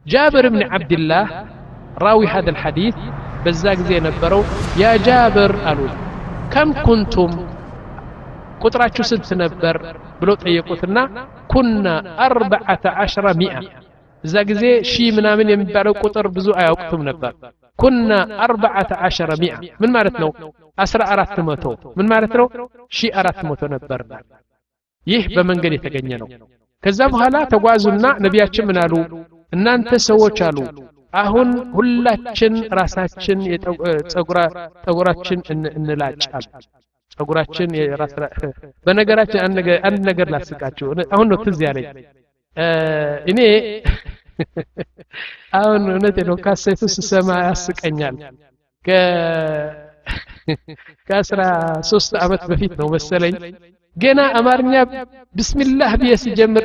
جابر بن عبد الله راوي هذا الحديث بزاق زي نبروا يا جابر قالوا كم كنتم قطراتشو سنت نبر بلو طيقوتنا كنا 1400 زاق زي شي منامن يمبالو قطر بزو ايوقتم نبر كنا 1400 من مالتنو 1400 من مالتنو شي 400 نبرنا ይህ በመንገድ የተገኘ ነው ከዛ በኋላ ተጓዙና ነቢያችን ምን አሉ እናንተ ሰዎች አሉ አሁን ሁላችን ራሳችን ጸጉራችን እንላጫል ጸጉራችን የራስ በነገራችን አንድ ነገር ላስቃችሁ አሁን ነው ትዝ ያለኝ እኔ አሁን እውነቴ ነው ካሴቱ ስሰማ ያስቀኛል ከ13 አመት በፊት ነው መሰለኝ ገና አማርኛ ቢስሚላህ ብዬ ሲጀምር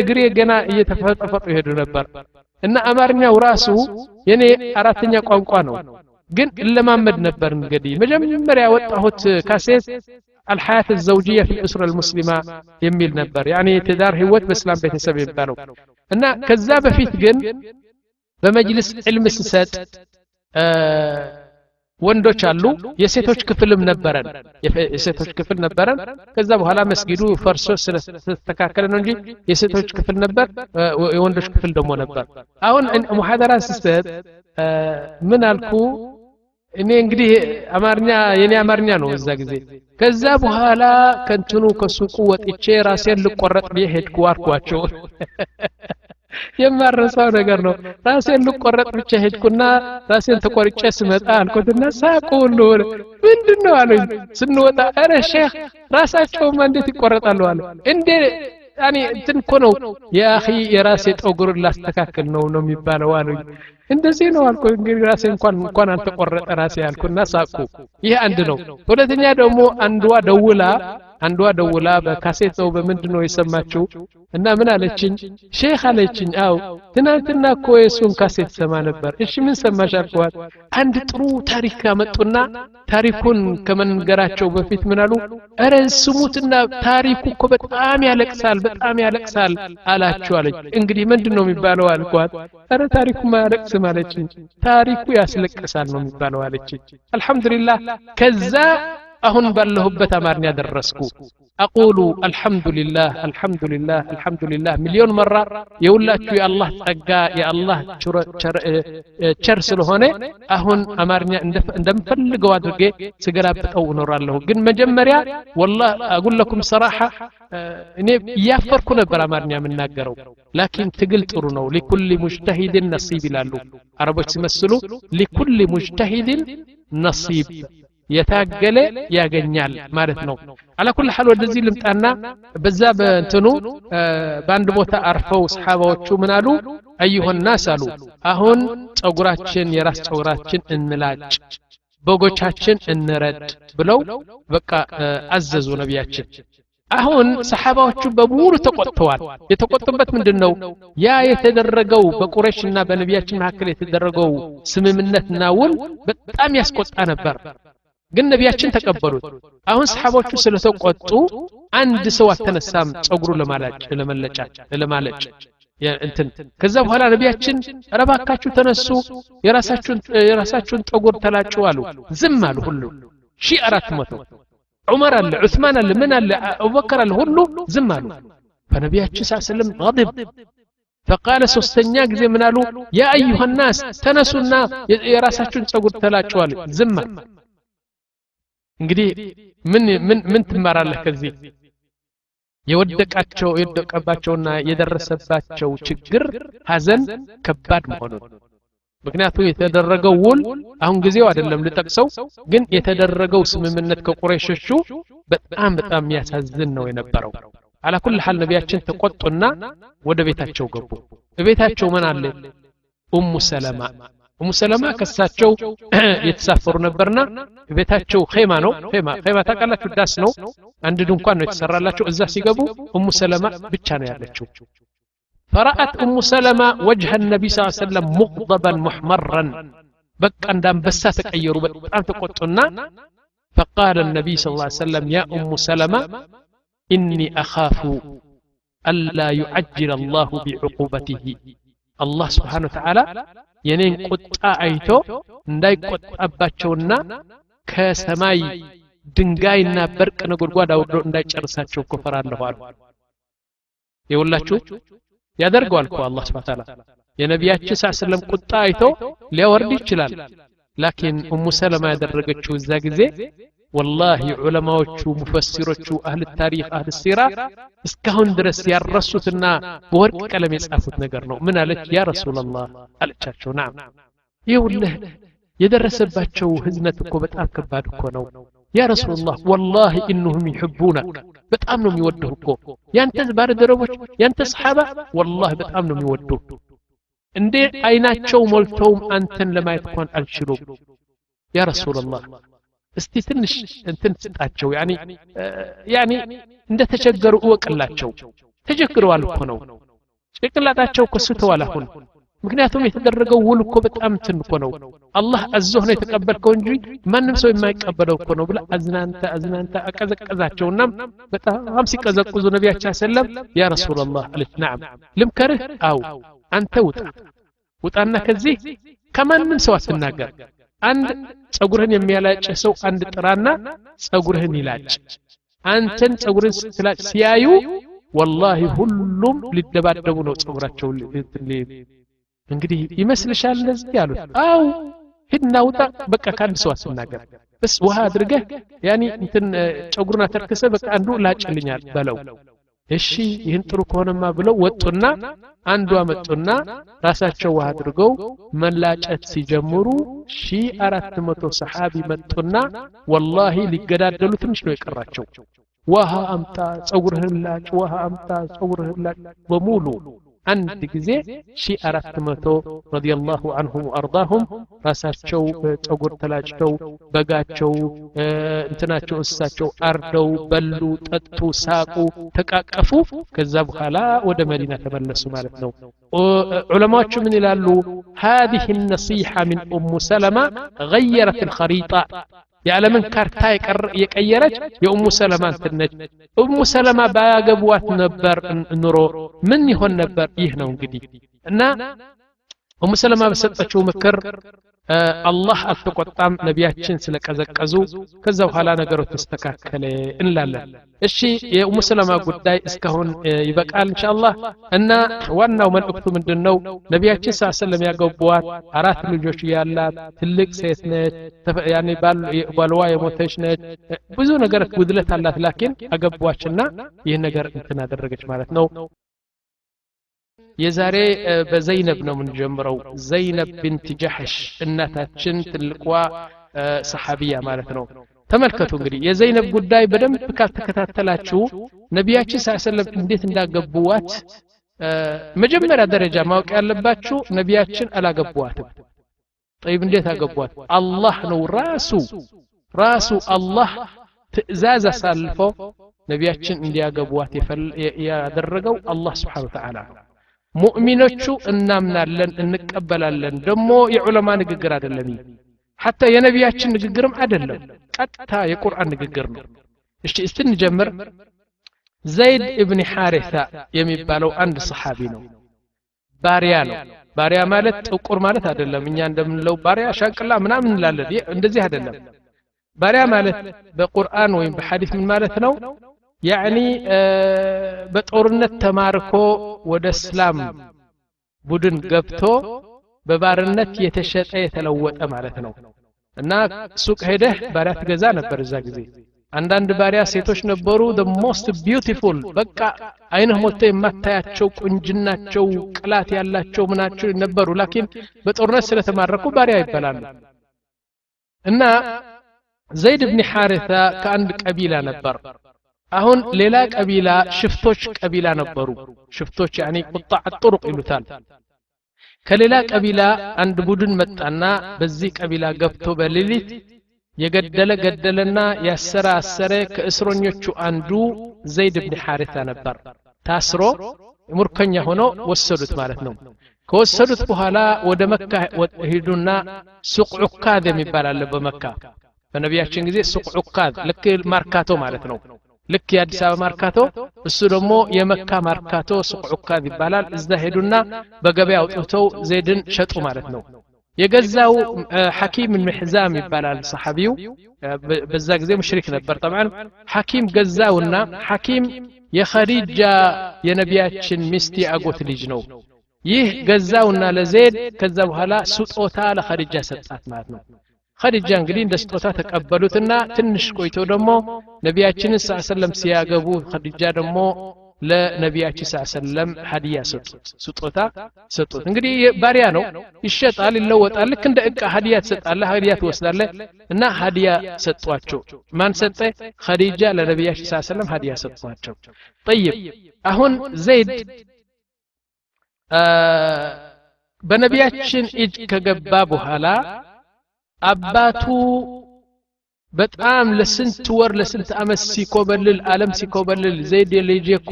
እግሬ ገና እየተፈጠፈጡ ይሄዱ ነበር እና አማርኛው ራሱ የኔ አራተኛ ቋንቋ ነው ግን ለማመድ ነበር እንግዲህ መጀመሪያ ያወጣሁት ካሴት الحياة الزوجية في الأسرة المسلمة يميل نبر يعني تدار هوت بإسلام بيتسب يبالو إن كذاب فيت جن بمجلس علم السياسات ወንዶች አሉ የሴቶች ክፍልም ነበረን የሴቶች ክፍል ነበረን ከዛ በኋላ መስጊዱ ፈርሶ ስለተስተካከለ ነው እንጂ የሴቶች ክፍል ነበር የወንዶች ክፍል ደግሞ ነበር አሁን ሙሐደራ ሲሰጥ ምን አልኩ እኔ እንግዲህ አማርኛ የኔ አማርኛ ነው እዛ ጊዜ ከዛ በኋላ ከንቱኑ ከሱቁ ወጥቼ ራሴን ልቆረጥ ቢሄድኩ አርኳቸው የማረሳው ነገር ነው ራሴን ልቆረጥ ብቻ ሄድኩና ራሴን ተቆርጬ ስመጣ አልኩትና ሳቁሉ ምንድነው አሉኝ ስንወጣ አረ ሼክ ራሳቸው እንዴት ይቆረጣሉ አሉ እንዴ يعني تنكونو يا اخي የራሴ ጠጉር ላስተካከል ነው የሚባለው አሉኝ እንደዚህ ነው አልኩ እንግዲህ ራሴ እንኳን አልተቆረጠ ራሴ አልኩና ሳቁ ይሄ አንድ ነው ሁለተኛ ደግሞ አንዷ ደውላ በካሴት ነው በምንድነው የሰማችው እና ምን አለችኝ ሼክ አለችኝ አው ትናንትና እኮ የሱን ካሴት ሰማ ነበር እሺ ምን ሰማሽ አልኳት አንድ ጥሩ ታሪክ አመጡና ታሪኩን ከመንገራቸው በፊት ምን አሉ አረ ስሙትና ታሪኩ እኮ በጣም ያለቅሳል አላችሁ አለች እንግዲህ ምንድነው የሚባለው አልኳት አረ ታሪኩ ማለቅስ ማለችኝ ታሪኩ ያስለቅሳል ነው የሚባለው አለችኝ አልহামዱሊላህ ከዛ አሁን ባለሁበት አማርኛ ደረስኩ اقول الحمد لله مليون مره يقولላችሁ የአላህ ጸጋ የአላህ ቸር ስለሆነ አሁን አማርኛ እንደምፈልገው አድርጌ ስገላብጠው እኖራለሁ ግን መጀመሪያ والله اقول لكم صراحه እኔ ያፈርኩ ነበር አማርኛ የምናገረው لكن ትግል ጥሩ ነው لكل مجتهد نصيب ይላሉ አረቦች ሲመስሉ لكل مجتهد نصيب የታገለ ያገኛል ማለት ነው على كل حال ወደዚህ ልምጣና በዛ በእንትኑ በአንድ ቦታ አርፈው ሰሃባዎቹ ምን አሉ ايها الناس አሉ አሁን ጸጉራችን የራስ ጸጉራችን እንላጭ በጎቻችን እንረድ ብለው በቃ አዘዙ ነብያችን አሁን ሰሃባዎቹ በሙሉ ተቆጥተዋል የተቆጡበት ምንድነው ያ የተደረገው በቁረይሽና በነብያችን መካከል የተደረገው ስምምነትና ውል በጣም ያስቆጣ ነበር ግን ነብያችን ተቀበሉት አሁን ሰሃቦቹ ስለተቆጡ አንድ ሰው አተነሳም ጸጉሩ ለማለጭ እንትን ከዛ በኋላ ነብያችን ረባካችሁ ተነሱ የራሳችሁን ጸጉር ተላጩ አሉ ዝም አሉ ሁሉ 400 ዑመር አለ ዑስማን አለ ምን አለ አቡበከር አለ ሁሉ ዝም አሉ فنبيያችን ሰለም غضب فقال ሶስተኛ ጊዜ ምን አሉ يا ايها الناس ተነሱና የራሳችሁን ጸጉር ተላጩ አሉ ዝም እንግዲህ ምን ትማራለህ ከዚህ የወደቀባቸውና የደረሰባቸው ችግር ሐዘን ከባድ መሆኑን ምክንያቱም የተደረገው ውል አሁን ጊዜው አይደለም ልጠቅሰው ግን የተደረገው ስምምነት ከቁረይሾቹ በጣም ያሳዝን ነው የነበረው على كل حال ነብያችን ተቆጡና ወደ ቤታቸው ገቡ ቤታቸው ማን አለ ኡሙ ሰለማ ከሳቸው የተሳፈሩ ነበርና ቤታቸው ኸይማ ነው ኸይማ ታቃላችሁ ዳስ ነው አንድ ድንኳን ነው የተሰራላቸው እዛ ሲገቡ ኡሙ ሰለማ ብቻ ነው ያለችው فرأت ام سلمة وجه النبي صلى الله عليه وسلم مغضبا محمرا بقى عندهم بس تقيروا بقى تقطنا فقال النبي صلى الله عليه وسلم يا ام سلمة اني اخاف الا يعجل الله بعقوبته አላህ Subhanahu Wa Ta'ala የኔን ቁጣ አይቶ እንዳይቆጣባቸውና ከሰማይ ድንጋይና በርቅ ነጎድጓድ አውርዶ እንዳይጨርሳቸው ከፈራለሁ አሉ ይውላችሁ ያደርገዋል እኮ አላህ Subhanahu Wa Ta'ala የነቢያችን ሰለም ቁጣ አይቶ ሊያወርድ ይችላል ላኪን ኡሙ ሰለማ ያደረገችው እዛ ጊዜ والله ዑለማዎቹ ሙፈሲሮቹ አህል ታሪክ አህል ሲራ እስካሁን ድረስ ያረሱትና በወርቅ ቀለም የጻፉት ነገር ነው ምን አለች ያ ረሱላህ አለቻቸው ናም ይውልህ የደረሰባቸው ህዝነት እኮ በጣም ከባድ እኮ ነው ያ ረሱላህ والله انهم يحبونك በጣም ነው የሚወዱህ እኮ ያንተ ባረደረቦች ያንተ ሰሃባ والله በጣም ነው የሚወዱህ እንዴ አይናቸው ሞልተውም አንተን ለማየት እንኳን አልችሉም ያ ረሱላህ እስቲ ትንሽ እንትን ስጣቸው ያኒ እንደ ተቸገሩ ወቅላቸው ተቸግረዋል እኮ ነው ጭቅላታቸው እኮ ስተዋል አሁን ምክንያቱም የተደረገው ውል እኮ በጣም እንትን እኮ ነው አላህ አዘህ ነው የተቀበልከው እንጂ ማንም ሰው የማይቀበለው እኮ ነው ብላ አዝናንታ አቀዘቀዛቸውና በጣም ሲቀዘቅዙ ነብያችን ሰለም ያ ረሱላህ አለች نعم ልምከርህ አው አንተ ውጣና ከዚህ ከማንም ሰው አትናገር አንድ ጸጉርህን የሚያላጭ ሰው አንድ ጥራና ጸጉርህን ይላጭ አንተን ጸጉርህን ስትላጭ ሲያዩ والله ሁሉም ሊደባደቡ ነው ጸጉራቸው እንግዲህ ይመስልሻል እንደዚህ ያሉት አው ሂድና ውጣ በቃ ካንድ ሰው አትናገር በስ ውሃ አድርገህ ያኒ እንትን ጸጉርና ተርከሰ በቃ አንዱ ላጭልኛል በለው እሺ ይህን ጥሩ ከሆነማ ብለው ወጡና አንዱ አመጡና ራሳቸው ውሃ አድርገው መላጨት ሲጀምሩ 1400 ሰሃቢ መጡና والله ሊገዳደሉ ትንሽ ነው የቀራቸው ውሃ አምጣ ጸጉርህን ላጭ ውሃ አምጣ ጸጉርህን ላጭ በሙሉ አንድ ጊዜ 1400 ረዲየላሁ ዐንሁም ወአርዳሁም ራሳቸው ጸጉር ተላጭተው በጋቸው እንትናቸው እሳቸው አርደው በሉ ጠጡ ሳቁ ተቃቀፉ ከዛ በኋላ ወደ መዲና ተመለሱ ማለት ነው ዑለማዎቹ ምን ይላሉ هذه النصيحة من أم سلمة غيرت الخريطة የዓለምን ካርታ የቀየረች የኡሙ ሰለማ እንትነች ኡሙ ሰለማ ባያገቧት ነበር ኑሮ ምን ይሆን ነበር ይህ ነው እንግዲህ እና ኡሙ ሰለማ በሰጠችው ምክር አላህ አልተቆጣም ነቢያችን ስለቀዘቀዙ ከዛ በኋላ ነገሮች ተስተካከለ እንላለን እሺ የኡሙ ሰለማ ጉዳይ እስካሁን ይበቃል ኢንሻአላህ እና ዋናው መልእክቱ ምንድነው ነቢያችን ሰለላሁ ያገቧት አራት ልጆች ያላት ትልቅ ሴት ነች ያኔ ባልዋ የሞተች ነች ብዙ ነገር ጉድለት አላት ላኪን አገቧችና ይሄን ነገር እንትን አደረገች ማለት ነው የዛሬ በዘይነብ ነው የምንጀምረው ዘይነብ ቢንት ጀህሽ እናታችን ትልቋ ሰሃቢያ ማለት ነው ተመልከቱ እንግዲህ የዘይነብ ጉዳይ በደንብ ካልተከታተላችሁ ነቢያችን ሰለላሁ እንዴት እንዳገቡዋት መጀመሪያ ደረጃ ማወቅ ያለባችሁ ነቢያችን አላገቡዋትም طيب እንዴት አገቡዋት አላህ ነው ራሱ አላህ ትእዛዝ አሳልፎ ነቢያችን እንዲያገቡዋት ያደረገው አላህ Subhanahu Wa Ta'ala ሙእሚኖቹ እናምናለን እንቀበላለን ደሞ የዑለማ ንግግር አይደለም حتى የነቢያችን ንግግርም አይደለም ቀጥታ የቁርአን ንግግር ነው እሺ እስቲ እንጀምር ዘይድ ኢብኑ ሐሪሳ የሚባለው አንድ ሰሃቢ ነው ባሪያ ማለት ጥቁር ማለት አይደለም እኛ እንደምንለው ባሪያ ሻንቅላ ምናምን እንላለን እንደዚህ አይደለም ባሪያ ማለት በቁርአን ወይም በሐዲስ ምን ማለት ነው يعني በጦርነት ተማርኮ ወደ እስላም ቡድን ገብቶ በባርነት የተሸጠ የተለወጠ ማለት ነው እና ሱቅ ሄደህ ባሪያ ትገዛ ነበር እዛ ጊዜ አንዳንድ ባሪያ ሴቶች ነበሩ the most beautiful በቃ አይነህ ሞተ የማታያቸው ቁንጅናቸው ቅላት ያላቸው ምናቸው ነበሩ ላኪን በጦርነት ስለተማረኩ ባሪያ ይባላሉ እና ዘይድ ኢብኑ ሐሪሳ ከአንድ ቀቢላ ነበር አሁን ሌላ ቀቢላ ሽፍቶች ቀቢላ ነበሩ ሽፍቶች يعني قطاع الطرق ይሉታል ከሌላ ቀቢላ አንድ ቡድን መጣና በዚህ ቀቢላ ገብቶ በሌሊት የገደለና ያሰረ ከእስረኞቹ አንዱ ዘይድ ኢብኑ ሐሪሳ ነበር ታስሮ ሙርከኛ ሆኖ ወሰዱት ማለት ነው ከወሰዱት በኋላ ወደ መካ ሄዱና ሱቅ ዑካዝ የሚባል አለ በመካ በነቢያችን ጊዜ ሱቅ ዑካዝ ልክ ማርካቶ ማለት ነው ልክ የአዲስ አበባ ማርካቶ እሱ ደግሞ የመካ ማርካቶ ሱቅ ዑካዝ ይባላል እዛ ሄዱና በገበያ አውጥተው ዘይድን ሸጡ ማለት ነው የገዛው ሐኪም المحزام ይባላል ሰሐቢው በዛ ጊዜ ሙሽሪክ ነበር طبعا ሐኪም ገዛውና ሐኪም የኸዲጃ የነቢያችን ሚስት ያጎት ልጅ ነው ይህ ገዛውና ለዘይድ ከዛ በኋላ ስጦታ ለኸዲጃ ሰጣት ማለት ነው ኸዲጃ እንግዲህ እንደ ስጦታ ተቀበሉትና ትንሽ ቆይቶ ደግሞ ነቢያችን ሰለላሁ ዐለይሂ ወሰለም ሲያገቡ ኸዲጃ ደግሞ ለነቢያችን ሰለላሁ ዐለይሂ ወሰለም ሀዲያ ስጦታ ሰጡት እንግዲህ ባሪያ ነው ይሸጣል ይለወጣል ልክ እንደ እቃ ሀዲያ ትሰጣለህ ሀዲያ ትወስዳለህ እና ሀዲያ ሰጧቸው ማን ሰጠ ኸዲጃ ለነቢያችን ሰለላሁ ዐለይሂ ወሰለም ሀዲያ ሰጧቸው طيب አሁን ዘይድ በነቢያችን እጅ ከገባ በኋላ አባቱ በጣም ለስንት ወር ለስንት አመት ሲኮበልል ዓለም ሲኮበልል ዘይድ የልጄኮ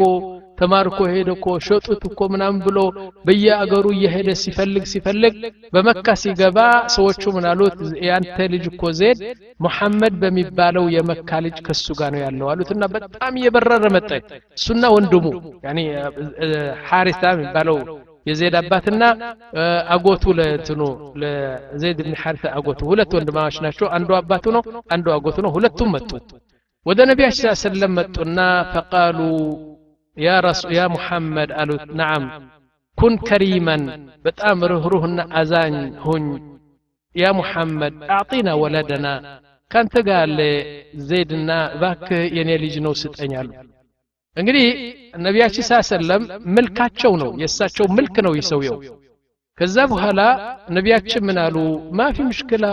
ተማርኮ ሄደኮ ሸጡትኮ ምናምን ብሎ በየአገሩ እየሄደ ሲፈልግ በመካ ሲገባ ሰዎቹ ምናሉት ያንተ ልጅ እኮ ዘይድ መሐመድ በሚባለው የመካ ልጅ ከሱ ጋር ነው ያለው አሉትና በጣም እየበረረ መጣ እሱና ወንድሙ ያኒ ሐሪሳ የሚባለው የዘይድ አባትና አጎቱ ለእንትኑ ለዘይድ ኢብኑ ሐሪሳ አጎቱ ሁለት ወንድማማች ናቸው አንዱ አባቱ ነው አንዱ አጎቱ ነው ሁለቱም መጡ ወደ ነብያችን ሰለላሁ ዐለይሂ ወሰለም መጡና فقالوا يا محمد قالوا نعم كن كريما በጣም ሩህሩህና አዛኝ ሁን يا محمد اعطينا ولدنا ካንተ ጋር ዘይድና ባክህ የኔ ልጅ ነው ስጠኛሉ እንግዲህ ነብያችን ሰለም መልካቸው ነው የሳቸው መልክ ነው ይሰውየው ከዛ በኋላ ነብያችን ምን አሉ ማፊ ሙሽኪላ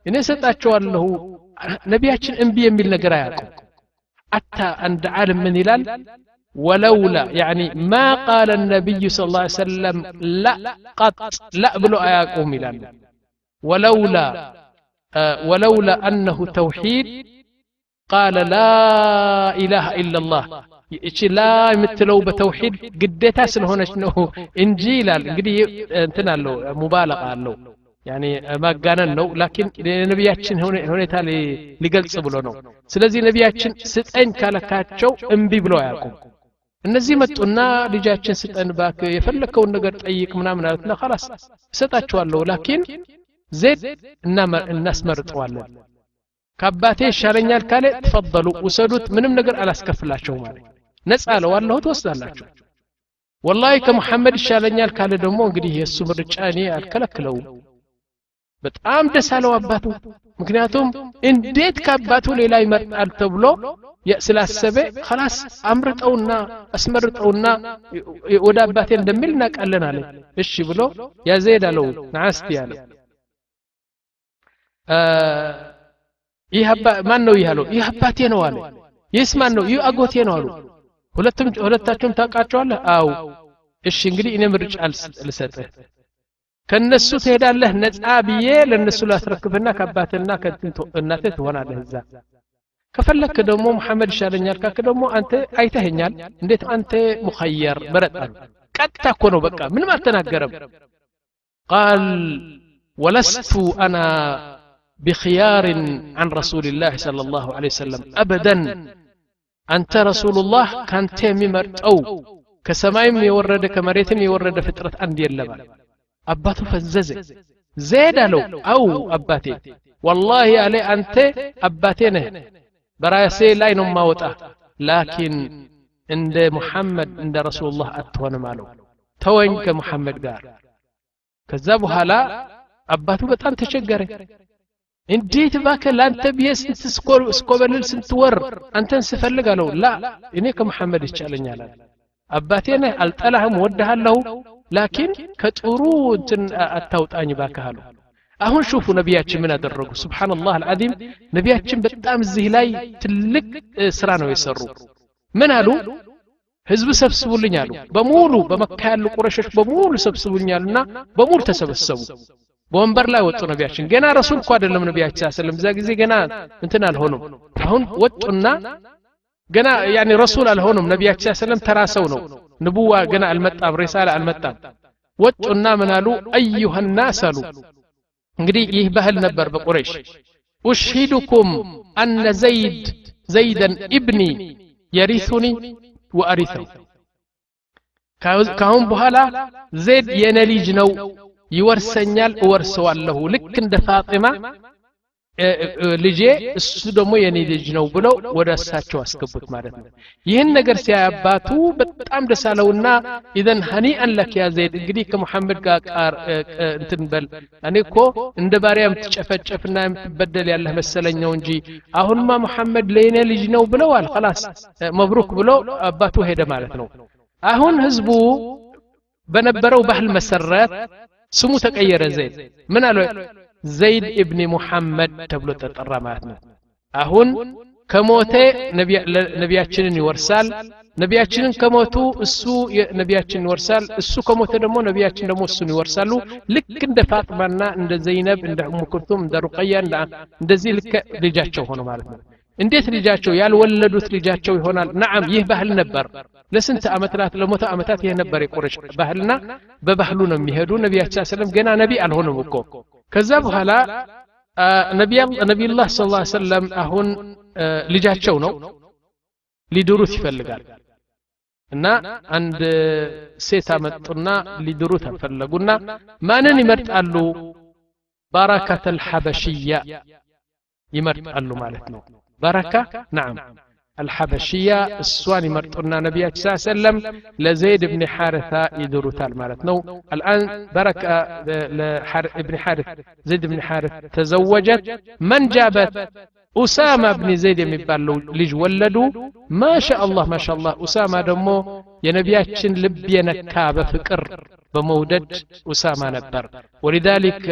እኔ ሰጣቸዋለሁ ነብያችን እንቢ የሚል ነገር አያውቁ አታ አንድ ዓለም ምን ይላል ولولا يعني ما قال النبي صلى الله عليه وسلم لا قط لا بلو آياكم ይላል ولولا أنه توحيد قال لا إله إلا الله እቺ ላ የምትለው በተውሂድ ግዴታ ስለሆነች ነው እንጂ ይላል እንግዲህ እንትን አለው ሙባለቃ አለው ያኒ ማጋነን ነው ላኪን ነብያችን ሁኔታ ሊገልጽ ብሎ ነው ስለዚህ ነብያችን ስጠኝ ካለካቸው እንቢ ብለው አያውቁም እነዚህ መጡና ልጃችን ስጠን ባክ የፈለከውን ነገር ጠይቅ ምናምን አለትና خلاص ሰጣቸዋለሁ ላኪን ዘይድ እናስመርጠዋለን ከአባቴ ይሻለኛል ካለ ተፈضሉ ወሰዱት ምንም ነገር አላስከፍላቸው ማለት ነፃ ነው አላህ ተወስዳላችሁ والله ከመሐመድ ይሻለኛል ካለ ደግሞ እንግዲህ የሱ ምርጫ እኔ አልከለክለው በጣም ደሳለው አባቱ ምክንያቱም እንዴት ከአባቱ ሌላ ይመርጣል ተብሎ ስላሰበ خلاص አምርጠውና አስመርጠውና ወደ አባቴ እንደሚል እናቀለን አለ እሺ ብሎ ያዘይድ አለው ናስቲ ያለ ይህ ማን ነው ይያለው ይህ አባቴ ነው አለ ይስማን ነው ይህ አጎቴ ነው አሉ ሁለታቸውም ታውቃቸዋለህ አው እሺ እንግዲህ እኔ ምርጫ ልሰጥህ ከነሱ ትሄዳለህ ነፃ ብዬ ለነሱ ላስረክብና ከአባትና ከእናቴ ትሆናለህ እዛ ከፈለክ ደግሞ መሐመድ ይሻለኛል ካክ ደግሞ አንተ አይተኸኛል እንዴት አንተ ሙኸየር መረጣ ቀጥታ እኮ ነው በቃ ምንም አልተናገረም قال ولست انا بخيار عن رسول الله صلى الله عليه وسلم ابدا انت رسول الله كانت يمرطው ከሰማይም የወረደ ከመሬትም የወረደ ፍጥረት አንድ የለም አባቱ ፈዘዘ ዘይድ አለው አው አባቴ والله علي انت አባቴ ነህ በራሴ ላይ ነው ማወጣ ላኪን እንደ መሐመድ እንደ ረሱላህ አትሆንም አለው ተወኝ ከመሐመድ ጋር ከዛ በኋላ አባቱ በጣም ተቸገረ እንዴት ባከ ላንተ ቢስ ስኮበልል ስንት ወር አንተን ስፈልግ አለው ላ እኔ ከመሐመድ ይቻለኛል አባቴ ነህ አልጠላህም ወደሃለሁ ላኪን ከጥሩ እንትን አታውጣኝ ባከሃሉ አሁን ሹፉ ነብያችን ምን አደረጉ ሱብሃንአላህ አልዓዚም ነብያችን በጣም እዚህ ላይ ትልቅ ስራ ነው የሰሩ ምን አሉ ህዝብ ሰብስቡልኝ አሉ በሙሉ በመካ ያሉ ቁረሾች በሙሉ ሰብስቡልኛልና በሙሉ ተሰበሰቡ በወንበር ላይ ወጡ ነብያችን ገና ረሱል እኮ አይደለም ነብያችን ሰለላሁ ዐለይሂ ወሰለም ገና እንትን አልሆነም አሁን ወጡና ገና ያኒ ረሱል አልሆነም ነብያችን ሰለላሁ ዐለይሂ ወሰለም ተራሰው ነው ንቡዋ ገና አልመጣም ሪሳላ አልመጣም ወጡና ምናሉ አዩሃ الناس አሉ እንግዲህ ይህ ባህል ነበር በቁረይሽ ኡሽሂዱኩም አን ዘይደን ኢብኒ የሪሱኒ ወአሪሰው ካሁን በኋላ ዘይድ የኔ ልጅ ነው ይወርሰኛል እወርሰዋለሁ ልክ እንደ ፋጢማ ልጄ እሱ ደግሞ የኔ ልጅ ነው ብለው ወደ እሳቸው አስገቡት ማለት ነው ይህን ነገር ሲያባቱ በጣም ደሳለውና ኢዘን ሀኒአን ለክ ያ ዘይድ እንግዲህ ከመሐመድ ጋር እንትን በል እኔ እኮ እንደ ባሪያም ትጨፈጨፍና የምትበደል ያለህ መሰለኛው እንጂ አሁንማ መሐመድ ለኔ ልጅ ነው ብለዋል خلاص መብሩክ ብሎ አባቱ ሄደ ማለት ነው አሁን ህዝቡ በነበረው ባህል መሰረት ስሙ ተቀየረ ዘይድ ምን አለው ዘይድ ኢብኑ ሙሐመድ ተብሎ ተጠራ ማለት ነው አሁን ከሞተ ነቢያችንን ይወርሳል ነቢያችንን ከሞቱ እሱ ነቢያችንን ይወርሳል እሱ ከሞተ ደግሞ ነቢያችን ደግሞ እሱን ይወርሳሉ ልክ እንደ ፋጥማና እንደ ዘይነብ እንደ ኡሙ ኩልቱም እንደ ሩቀያ እንደዚህ ልክ ልጃቸው ሆነ ማለት ነው እንዴት ልጃቸው ያልወለዱት ልጃቸው ይሆናል ነዓም ይህ ባህል ነበር ለስንት አመታት ለሞተ አመታት ይሄ ነበር የቁረሽ ባህልና በባህሉ ነው የሚሄዱ ነቢያችን ሰለላሁ ገና ነቢ አልሆነም እኮ ከዛ በኋላ ነብዩላህ ሰለላሁ ዐለይሂ ወሰለም አሁን ልጃቸው ነው ሊድሩት ይፈልጋል እና አንድ ሴት አመጡና ሊድሩት ፈለጉና ማንን ይመርጣሉ ባረካተል ሐበሽያ ይመርጣሉ ማለት ነው بركة نعم الحبشية السواني مرطنا نبي صلى الله عليه وسلم لزيد بن حارثة يدروتال مالتنا الآن بركة ابن حارث زيد بن حارث تزوجت من جابت أسامة بن زيد يمبالو ليج ولدوا ما شاء الله أسامة دمو ينبياتشن لبينكا بفكر بمودد أسامة نبر ولذلك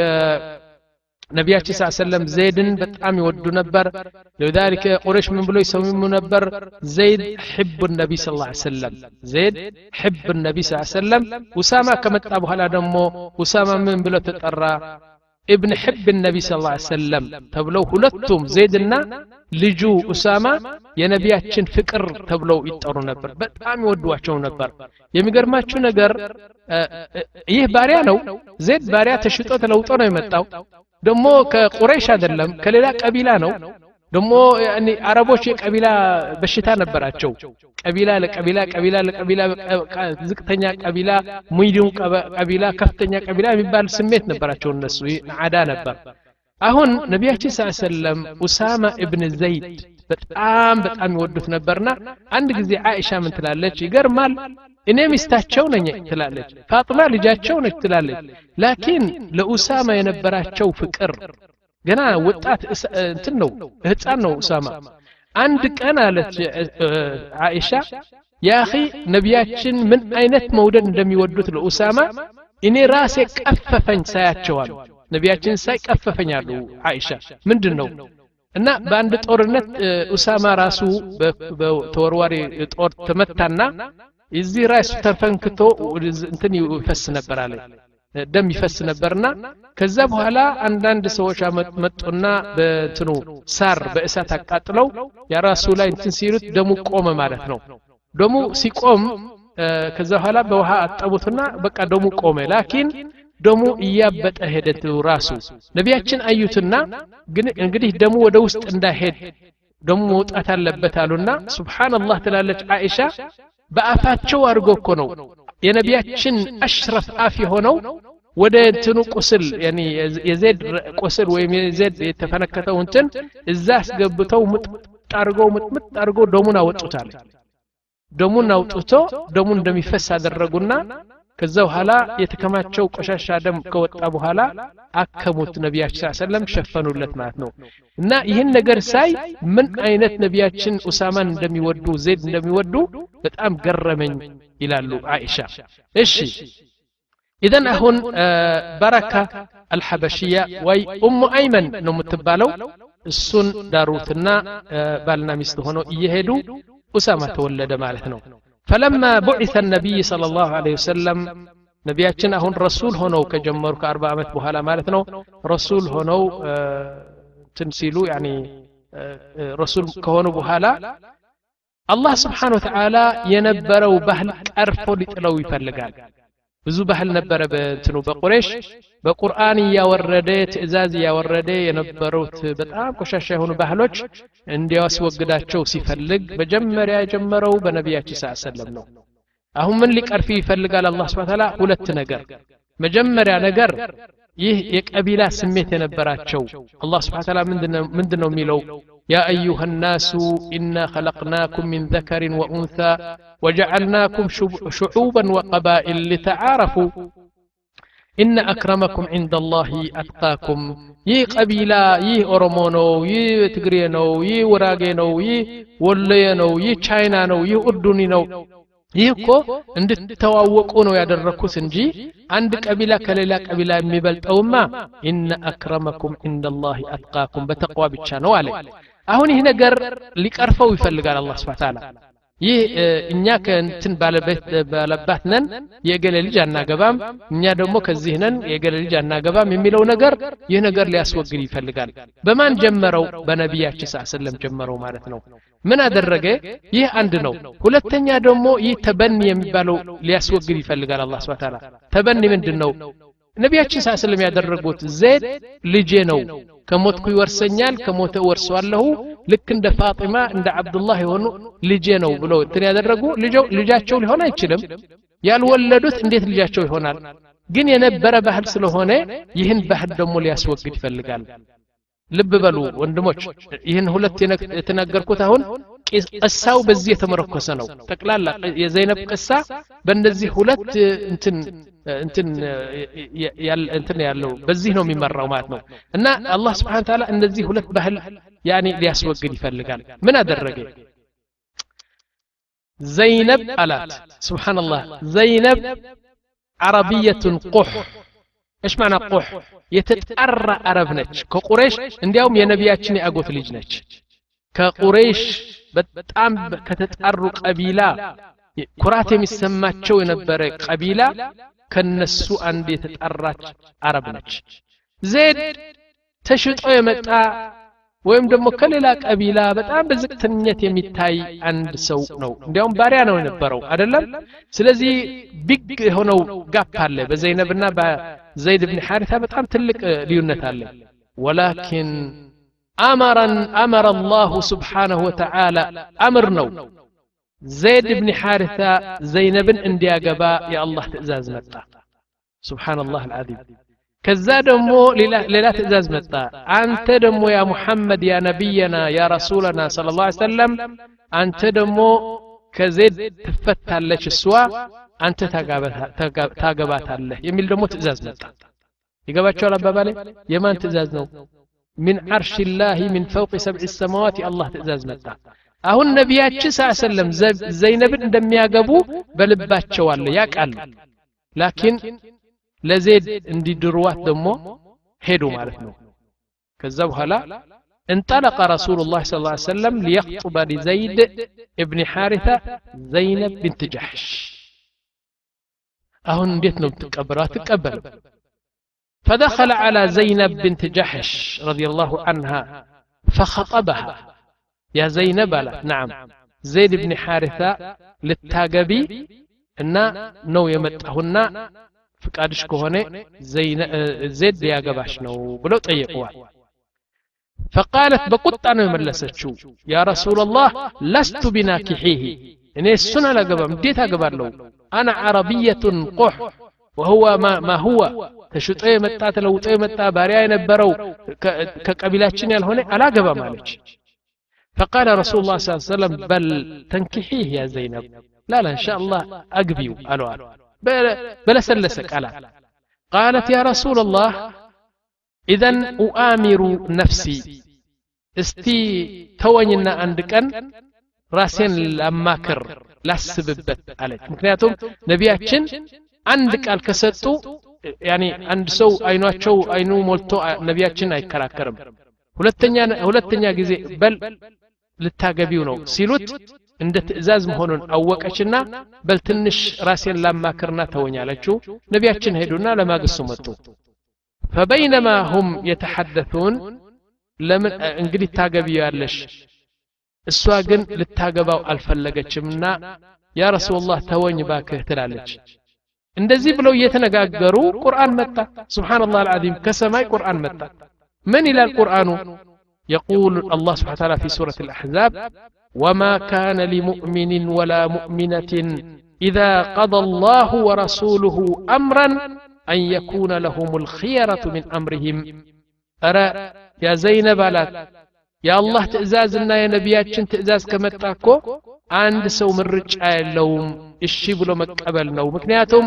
ነቢያችን ሰለላሁ ዐለይሂ ወሰለም ዘይድን በጣም ይወዱ ነበር ለذلك ቁረይሽ ምን ብሎ ይሰሙ ነበር ዘይድ حب النبي صلى الله عليه وسلم ዘይድ حب النبي صلى الله عليه وسلم ኡሳማ ከመጣ በኋላ ደግሞ ኡሳማ ምን ብሎ ተጠራ ابن حب النبي صلى الله عليه وسلم ተብለው ሁለቱም ዘይድና ልጁ ኡሳማ የነቢያችን ፍቅር ተብለው ይጠሩ ነበር በጣም ይወዷቸው ነበር የሚገርማችሁ ነገር ይህ ባሪያ ነው ዘይድ ባሪያ ተሽጦ ተለውጦ ነው የመጣው ደሞ ከቁረይሽ አይደለም ከሌላ ቀቢላ ነው ደሞ ያኒ አረቦች የቀቢላ በሽታ ነበራቸው ቀቢላ ዝቅተኛ ቀቢላ ሙይዲን ቀቢላ ከፍተኛ ቀቢላ የሚባል ስሜት ነበራቸው እነሱ አዳ ነበር አሁን ነቢያችን ሰለላሁ ዐለይሂ ወሰለም ኡሳማ ኢብኑ ዘይድ በጣም ይወዱት ነበርና አንድ ጊዜ አይሻ ምን ትላለች ይገርማል እኔ ሚስታቸው ነኝ ትላለች ፋጥማ ልጃቸው ነች ትላለች ላኪን ለኡሳማ የነበራቸው ፍቅር ገና ወጣት እንትን ነው ህፃን ነው ኡሳማ አንድ ቀን አለች አይሻ ያ اخي ነቢያችን ምን አይነት መውደድ እንደሚወዱት ለኡሳማ እኔ ራሴ ቀፈፈኝ ሳያቸዋል ነቢያችን ሳይቀፈፈኛሉ አይሻ ምንድነው እና በአንድ ጦርነት ኡሳማ ራሱ በተወርዋሪ ጦር ተመታና እዚህ ራሱ ተፈንክቶ እንትን ይፈስ ነበር አለ ደም ይፈስ ነበርና ከዛ በኋላ አንዳንድ ሰዎች መጡና በእንትኑ ሳር በእሳት አቃጥለው ያራሱ ላይ እንትን ሲሩት ደሙ ቆመ ማለት ነው ደሙ ሲቆም ከዛ በኋላ በውሃ አጠቡትና በቃ ደሙ ቆመ ላኪን ደሙ እያበጠ ሄደት ራሱ ነቢያችን አዩትና ግን እንግዲህ ደሙ ወደ ውስጥ እንዳይሄድ ደሙ መውጣት አለበት አሉና ሱብሃንአላህ ትላለች አይሻ በአፋቸው አድርጎ እኮ ነው የነቢያችን አሽረፍ አፍ የሆነው ወደ እንትኑ ቁስል ያኒ የዘይድ ቁስል ወይም የዘይድ የተፈነከተው እንትን እዛ አስገብተው ምጥምጥ አድርገው ደሙን አወጡታል ደሙን አውጥቶ ደሙን እንደሚፈስ አደረጉና ከዛ በኋላ የተከማቸው ቆሻሻ ደም ከወጣ በኋላ አከሙት ነቢያችን ሰለላሁ ዐለይሂ ወሰለም ሸፈኑለት ማለት ነው እና ይህን ነገር ሳይ ምን አይነት ነቢያችን ኡሳማን እንደሚወዱ ዘይድ እንደሚወዱ በጣም ገረመኝ ይላሉ አይሻ እሺ ኢዘን አሁን በረካ አልሐበሽያ ወይ ኡሙ አይመን ነው የምትባለው እሱን ዳሩትና ባልና ሚስት ሆነው እየሄዱ ኡሳማ ተወለደ ማለት ነው فلما بعث النبي صلى الله عليه وسلم ነቢያችን አሁን ረሱል ሆነው ከጀመሩ ከ40 አመት በኋላ ማለት ነው ረሱል ሆነው ትንሲሉ ያኒ ረሱል ከሆኑ በኋላ አላህ Subhanahu Wa Ta'ala የነበረው ባህል ቀርፎ ሊጥለው ይፈልጋል ብዙ ባህል ነበረ በእንትኑ በቁረይሽ በቁርአን ያወረደ ትእዛዝ ያወረደ የነበሩት በጣም ቆሻሻ የሆኑ ባህሎች እንዲያስወግዳቸው ሲፈልግ መጀመሪያ የጀመረው በነቢያችን ሰለላሁ ነው አሁን ምን ሊቀርፍ ይፈልጋል አላህ Subhanahu Wa Ta'ala ሁለት ነገር መጀመሪያ ነገር ይህ የቀቢላ ስሜት የነበራቸው አላህ Subhanahu Wa Ta'ala ምንድነው የሚለው يا أيها الناس إنا خلقناكم من ذكر وأنثى وجعلناكم شعوبا وقبائل لتعارفوا إن أكرمكم عند الله أتقاكم يي قبيلة يي أورمونو يي تغرينو يي وراغينو يي ولينو يي تشاينانو يي أردنينو ይህ እኮ እንድትተዋወቁ ነው ያደረኩት እንጂ አንድ ቀቢላ ከሌላ ቀቢላ የሚበልጠውማ ኢነ አክረመኩም ኢንደላሂ አትቃኩም በተቋ ብቻ ነው አለ አሁን ይህ ነገር ሊቀርፈው ይፈልጋል አላህ Subhanahu Wa Ta'ala ይህ እኛ ከእንትን ባለባት ነን የገለ ልጅ አናገባም እኛ ደግሞ ከዚህ ነን የገለ ልጅ አናገባም የሚለው ነገር ይህ ነገር ሊያስወግድ ይፈልጋል በማን ጀመረው በነቢያችን ሰለላሁ ጀመረው ማለት ነው ምን አደረገ ይህ አንድ ነው ሁለተኛ ደግሞ ይህ ተበኒ የሚባለው ሊያስወግድ ይፈልጋል አላህ Subhanahu Wa Ta'ala ተበኒ ምንድነው ነቢያችን ሰለላሁ ያደረጉት ዘይድ ልጄ ነው ከሞትኩ ይወርሰኛል ከሞተ ወርሰዋለሁ ልክ እንደ ፋጢማ እንደ አብዱላህ የሆኑ ልጄ ነው ብለው እንትን ያደረጉ ልጃቸው ሊሆን አይችልም ያልወለዱት እንዴት ልጃቸው ይሆናል ግን የነበረ ባህል ስለሆነ ይህን ባህል ደግሞ ሊያስወግድ ይፈልጋል ልብ በሉ ወንድሞች ይህን ሁለት የተነገርኩት አሁን ቅሳው በዚህ የተመረኮሰ ነው ተቅላላ የዘይነብ ቅሳ በእነዚህ ሁለት እንትን ያለው በዚህ ነው የሚመራው ማለት ነው እና አላህ Subhanahu Wa Ta'ala እነዚህ ሁለት ባህል ያኒ ሊያስወግድ ይፈልጋል ምን አደረገ ዘይነብ አላት ሱብሃንአላህ ዘይነብ عربية قح ايش معنى قح يتطرى عرب ነች ከቁረይሽ እንዲያውም የነቢያችን ያጎት ልጅ ነች ከቁረይሽ በጣም ከተጣሩ ቀቢላ ኩራት የሚሰማቸው የነበረ ቀቢላ ከነሱ አንድ የተጣራች አረብ ነች ዘይድ ተሽጦ የመጣ ወይም ደግሞ ከሌላ ቀቢላ በጣም በዝቅተኝነት የሚታይ አንድ ሰው ነው እንዲያውም ባሪያ ነው የነበረው አይደለም ስለዚህ ቢግ ሆነው ጋፕ አለ በዘይነብና በዘይድ ኢብኑ ሐሪታ በጣም ትልቅ ልዩነት አለ ولكن أمر الله سبحانه وتعالى أمرنا زيد بن حارثة زينب اندياغبا يا الله تأزاز متى سبحان الله العظيم كذا دمو لا تأزاز متى أنت دمو يا محمد يا نبينا يا رسولنا صلى الله عليه وسلم أنت دمو كزيد تفتح لك السوا أنت تاقبات الله يميل دمو تأزاز متى يقبات شو الأبابالي يمان تأزاز نو من عرش الله من فوق 7 السماوات الله تأزاز متى አሁን ነቢያችን ሰለላሁ ዘይነብን እንደሚያገቡ በልባቸው አለ ያቃል ላኪን ለዘይድ እንዲድሩዋት ደግሞ ሄዱ ማለት ነው ከዛ በኋላ انطلق رسول الله صلى الله عليه وسلم ليخطب لزيد ابن حارثة زينب بنت جحش አሁን እንዴት ነው ተቀበል فدخل على زينب بنت جحش رضي الله عنها فخطبها يا زينب نعم زيد بن حارثة للتاقبي إن نو يمتهن فقادش كهوني زيد ياقباش نو بلو طيقوا فقالت بقط أنا ملسة يا رسول الله لست بناكحيه إني السنة لقبا مديتها قبار له أنا عربية قح وهو ما هو تشطئ متى تلوطئ متى باريا ينبرو كقبيلاتشين يالهوني ألا قبا مالك فقال رسول الله صلى الله عليه وسلم بل تنكحيه يا زينب لا إن شاء الله أقبيو قالوا بلا سلسك على قالت يا رسول الله إذن أؤامر نفسي استي توانينا عندكن راسين لماكر لا سببت عليك مكنياتهم نبياتشن عندك الكسرتو يعني عند سو አይኗቸው አይኑ ሞልቶ ነቢያችን አይከራከርም ሁለተኛ ጊዜ በል ልታገቢው ነው ሲሉት እንደ ትእዛዝ መሆኑን አወቀችና በል ትንሽ ራሴን ላማክርና ተወኛለችው ነቢያችን ሄዱና ለማግስቱ መጡ فبينما هم يتحدثون ለምን እንግዲህ ታገቢው ያለሽ እሷ ግን ልታገባው አልፈለገችምና ያ ረሱላህ ተወኝ ባክህ ትላለች እንደዚህ ብለው እየተነጋገሩ ቁርአን መጣ ሱብሃንአላህ አልዓዚም ከሰማይ ቁርአን መጣ ምን ይላል ቁርአኑ يقول الله سبحانه وتعالى في سورة الأحزاب وما كان لمؤمن ولا مؤمنة إذا قضى الله ورسوله أمرا أن يكون لهم الخيرة من أمرهم أرى يا زينب على يا الله تأزازنا يا نبياتشن تأزاز كمتاكو عند سو من رجع لهم الشي بلو مكبل نو مكنياتهم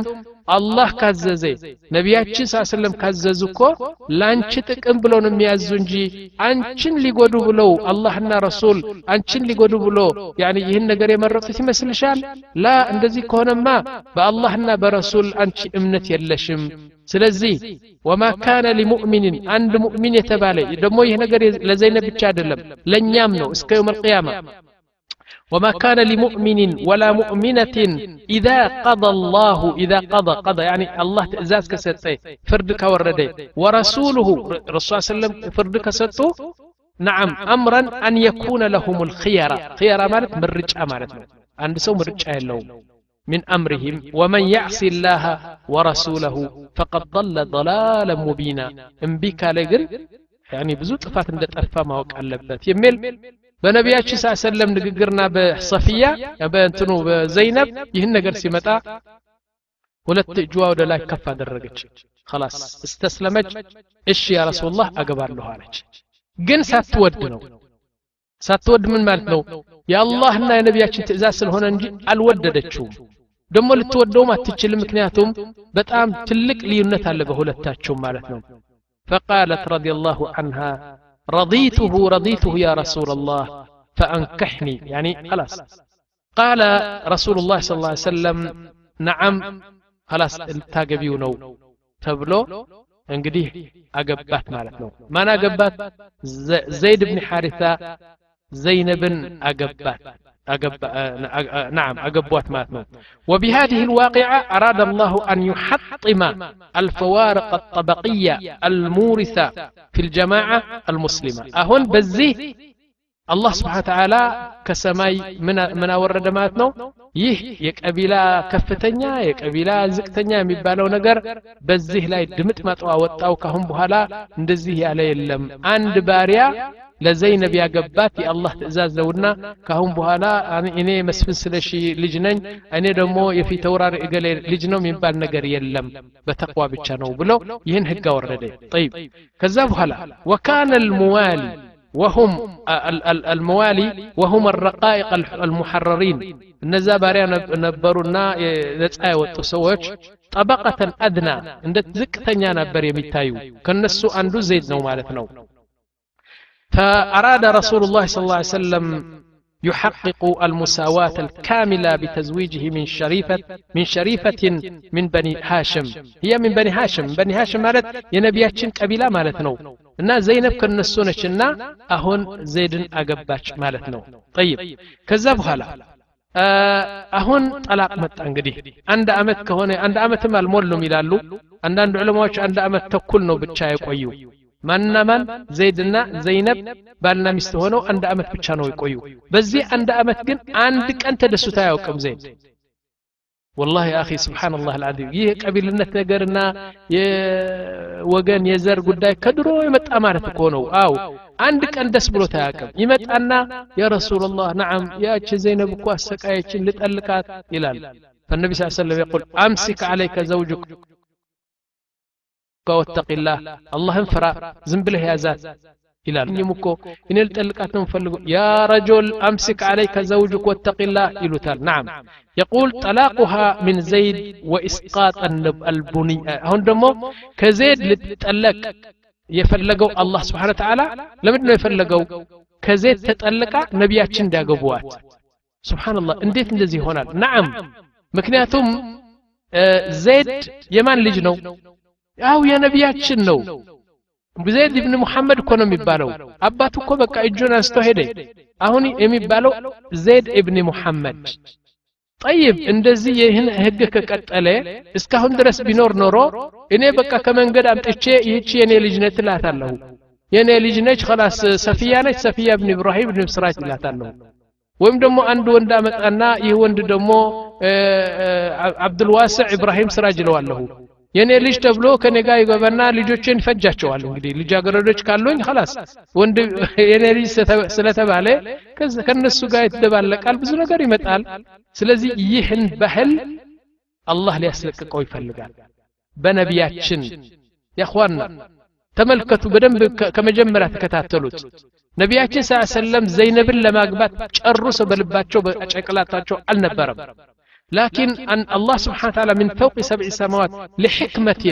الله كاززي نبياتشن صلى الله عليه وسلم كاززوكو لانش تكن بلو نميازو انجي አንቺን ሊጎዱ ብለው አላህና ረሱል አንቺን ሊጎዱ ብለው يعني ይህን ነገር የመረጡት ይመስልሻል ላ እንደዚህ ከሆነማ በአላህና በረሱል አንቺ እምነት የለሽም ስለዚህ وما كان لمؤمن عند مؤمن የተባለ ደግሞ ይህ ነገር ለዘይነብ ብቻ አይደለም ለኛም ነው እስከ يوم القيامه وما كان لمؤمن ولا مؤمنة إذا قضى الله إذا قضى يعني الله تأزاز كسته فرد كورده ورسوله رسول الله صلى الله عليه وسلم فرد كسته نعم أمرا أن يكون لهم الخيرة خيرة مالت من رجع مالت عند سو من رجع لهم من أمرهم ومن يعصي الله ورسوله فقد ضل ضلالا مبينا انبيك لقل يعني بزوت فات اندت أرفا ما وقع اللبات يميل በነቢያችን ሰለም ንግግርና በሰፊያ በእንትኑ በዘይነብ ይህን ነገር ሲመጣ ሁለት እጇ ወደ ላይ ከፍ አደረገች خلاص استسلمች እሺ ያ ረሱላህ አገባለሁ አለች ግን ሳትወድ ነው ሳትወድ ምን ማለት ነው የአላህና የነቢያችን ትእዛዝ ስለሆነ እንጂ አልወደደችውም ደሞ ልትወደውም አትችልም ምክንያቱም በጣም ትልቅ ልዩነት አለ በሁለታቸው ማለት ነው فقالت رضي الله عنها رضيته يا رسول الله فأنكحني يعني خلاص قال رسول الله صلى الله عليه وسلم نعم خلاص التاقبيو نو تبلو انقديه أقبات مالتنا ما أنا أقبات زيد بن حارثة زينب أقبات نعم أقبوات ماتنا وبهذه الواقعة أراد الله أن يحطم الفوارق الطبقية المورثة في الجماعة المسلمة أهون بزيه الله سبحانه وتعالى كسماي من ورد ماتنا يكأبلا كفتنيا يكأبلا زكتنيا مبالو نقر بزيه لا يدمت ماتوا وطاو كهم بهلا ندزيه عليه اللم عند باريا ለዘይነብ ያገባት የአላህ ትእዛዝ ነውና ካሁን በኋላ እኔ መስፍን ስለሺ ልጅ ነኝ እኔ ደግሞ የፊት ወራር እገሌ ልጅ ነው የሚባል ነገር የለም በተቅዋ ብቻ ነው ብሎ ይህን ህግ አወረደ طيب ከዛ በኋላ وكان الموالي وهم الموالي وهم الرقائق المحررين እነዛ ባሪያ ነበሩና ነፃ የወጡ ሰዎች طبقة أدنى እንደ ዝቅተኛ ነበር የሚታዩ ከነሱ አንዱ ዘይድ ነው ማለት ነው فأراد رسول الله صلى الله عليه وسلم يحقق المساواة الكاملة بتزويجه من شريفة من بني هاشم هي من بني هاشم مالت ينبياتشن قبيلة مالتنو إنا زينب كنسونشنا أهون زيد أقباتش مالتنو طيب كذب هلا أهون طلاق مت انقدي عند أمت كهونه عند أمت ما المولم يلالو عند علماء عند أمت تكلنو بتشاي قيو ማናማን ዘይድና ዘይነብ ባልና ሚስት ሆነው አንድ አመት ብቻ ነው ይቆዩ በዚህ አንድ አመት ግን አንድ ቀን ተደስታ ያውቅም ዘይድ والله يا اخي سبحان الله العظيم ይህ ቀቢልነት ነገርና የወገን የዘር ጉዳይ ከድሮ የመጣ ማለት እኮ ነው አው አንድ ቀን ደስ ብሎ ታያቀም ይመጣና ያ ረሱላህ نعم ያቺ ዘይነብ እኮ አሰቃየችን ልጠልቃት ይላል فالنبي صلى الله عليه وسلم يقول امسك عليك زوجك واتق الله الله انفرا زنبله يا ذات الى يمكو ان التلقات نفلغ يا رجل امسك عليك زوجك واتق الله يلوتال نعم يقول طلاقها من زيد واسقاط البني هون دمو كزيد لتطلق يفلغوا الله سبحانه وتعالى لمدنه يفلغوا كزيد تطلقا نبياتችን እንዳገቡዋት سبحان الله እንዴት እንደዚህ ይሆናል نعم ምክንያቱም ዘይድ የማን ልጅ ነው ያው የነቢያችን ነው ዘይድ ኢብኑ መሐመድ እኮ ነው የሚባለው አባቱ እኮ በቃ እጁን አንስቶ ሄደ አሁን የሚባለው ዘይድ ኢብኑ መሐመድ طيب እንደዚህ ይህን ህግ ከቀጠለ እስካሁን ድረስ ቢኖር ኖሮ እኔ በቃ ከመንገድ አምጥቼ ይህቺ የኔ ልጅ ነች እላታለሁ የኔ ልጅ ነች خلاص ሰፊያ ነች ሰፊያ ኢብኑ ኢብራሂም ኢብኑ ስራጅ እላታለሁ ወይም ደግሞ አንድ ወንድ አመጣና ይህ ወንድ ደግሞ አብዱል ዋሲዕ ኢብራሂም ስራጅ ለዋለሁ የኔ ልጅ ተብሎ ከኔ ጋር ይገባና ልጆችን ፈጃቸዋል እንግዲህ ልጃገረዶች ካሉኝ خلاص ወንድ የኔ ልጅ ስለተባለ ከነሱ ጋር ይተባለቃል ብዙ ነገር ይመጣል ስለዚህ ይህን ባህል አላህ ሊያስለቅቀው ይፈልጋል በነቢያችን ያخوانا ተመልከቱ በደንብ ከመጀመሪያ ተከታተሉት ነቢያችን ሰለላሁ ዘይነብን ለማግባት ጨርሶ በልባቸው በጨቅላታቸው አልነበረም لكن أن الله سبحانه وتعالى من فوق 7 سماوات لحكمة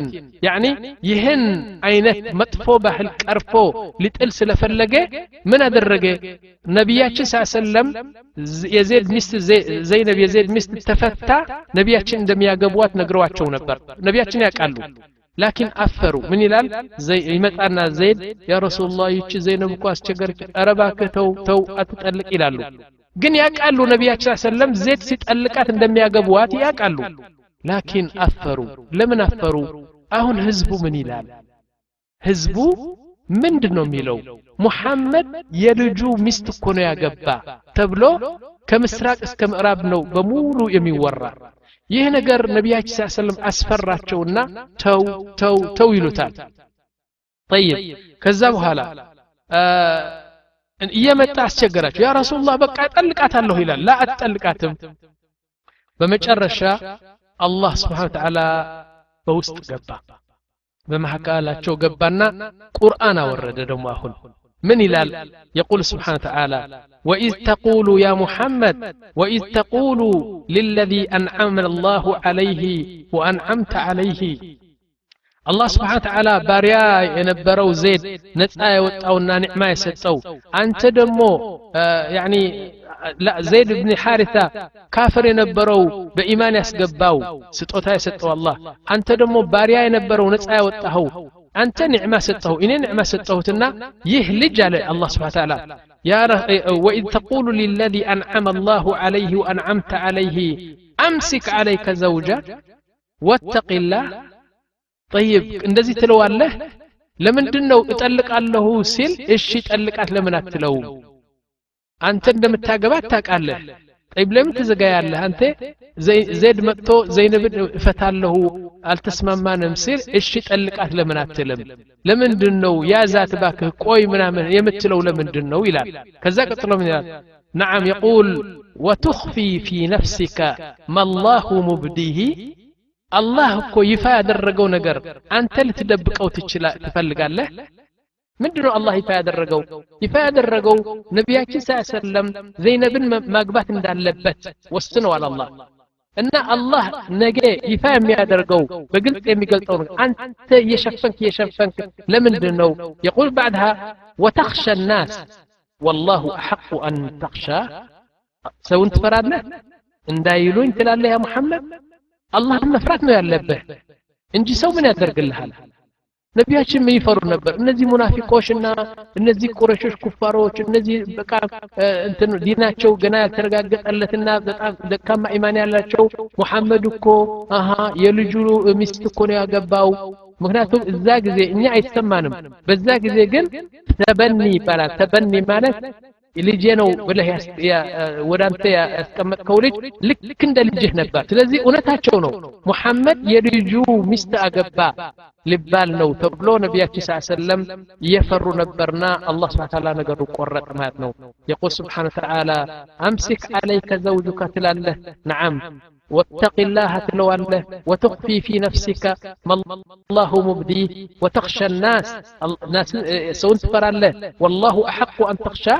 يعني يهن عينت مطفوبة الكرفو لتقلس لفلقه من أدرقه نبياتي صلى الله عليه وسلم يزيد مست زينب يزيد مست تفتع نبياتي عندما يقبوات نقروات شو نبر نبياتي يقالوا لكن أفروا من يلال زي يمتعنا زيد يا رسول الله يتش زينب كواس تشجرك أرباك تو أتتقلق إلالو ግን ያቃሉ ነብያችን ሰለም ዘይት ሲጠልቃት እንደሚያገቡዋት ያቃሉ ላኪን አፈሩ ለምን አፈሩ አሁን ህዝቡ ምን ይላል ህዝቡ ምንድነው የሚለው ሙሐመድ የልጁ ሚስት እኮ ነው ያገባ ተብሎ ከምስራቅ እስከ ምዕራብ ነው በሙሉ የሚወራ ይህ ነገር ነብያችን ሰለም አስፈራቸውና ተው ይሉታል طيب ከዛ በኋላ እየመጣ አስቸገራቸው ያ ረሱላህ በቃ ጠልቃታለሁ ይላል ላ አትጠልቃትም በመጨረሻ አላህ Subhanahu Wa Ta'ala በውስጥ ገባ በመሐካላቸው ገባና ቁርአን አወረደ ደግሞ አሁን ምን ይላል يقول سبحانه وتعالى وإذ تقول يا محمد وإذ تقول للذي أنعم الله عليه وأنعمت عليه الله سبحانه وتعالى باريا ينبرو زيد نصا يوطاونا نعمه يسطو انت دمو يعني لا زيد بن حارثه كافر ينبرو بايمان يسغباو سطوتا يسطو الله انت دمو باريا ينبرو نصا يوطاو انت نعمه سطو اني نعمه سطوتنا يهلج على الله سبحانه وتعالى يا واذ تقول للذي انعم الله عليه وانعمت عليه امسك عليك زوجك واتق الله طيب እንደዚህ ትለዋለህ ለምንድነው እጠልቃለሁ ሲል እሺ ጠልቃት ለምን አትለው አንተ እንደምታገባት ታውቃለህ طيب ለምን ትዘጋያለህ አንተ ዘይድ መጥቶ ዘይነብን እፈታለሁ አልተስማማንም ሲል እሺ ጠልቃት ለምን አትልም ለምንድነው ያዛት ባክህ ቆይ ምናምን የምትለው ለምንድነው ይላል ከዛ ቀጥሎ ምን ይላል نعم يقول وتخفي في نفسك ما الله مبديه الله እኮ ይፋ ያደረገው ነገር አንተ ልትደብቀው ትፈልጋለህ ምንድነው አላህ ይፋ ያደረገው ነብያችን ሰለላሁ ዘይነብን ማግባት እንዳለበት ወስነዋል አላህ እና አላህ ነገ ይፋ የሚያደርገው በግልጽ የሚገልጠው አንተ የሸፈንክ ለምንድነው يقول بعدها وتخشى الناس والله احق ان تخشى ሰውን ትፈራለህ እንዳይሉኝ ትላለህ ያ መሐመድ الله መፍራት ነው ያለበት እንጂ ሰው ምን ያደርግልሃል ነብያችን ምን ይፈሩ ነበር እነዚህ ሙናፊቆችና እነዚህ ቁረሾች ኩፋሮች እነዚህ በቃ እንትን ዲናቸው ገና ያልተረጋገጠለትና በጣም ደካማ ኢማን ያላቸው መሐመድ እኮ የልጁ ሚስት እኮ ነው ያገባው ምክንያቱም እዛ ጊዜ እኛ አይሰማንም በዛ ጊዜ ግን ተበኒ ይባላል ተበኒ ማለት ልጅ ነው ብለህ ወዳንተ ያስቀመጥከው ልጅ ልክ እንደ ልጅህ ነበር ስለዚህ እውነታቸው ነው መሐመድ የልጁ ሚስት አገባ ልባል ነው ተብሎ ነብያችን ሰለላሁ እየፈሩ ነበርና አላህ Subhanahu Wa Ta'ala ነገሩ ቆረጠ ማለት ነው يقول سبحانه وتعالى امسك عليك زوجك تلاله نعم واتق الله تلواله وتخفي في نفسك ما الله مبديه وتخشى الناس سون تفراله والله احق ان تخشى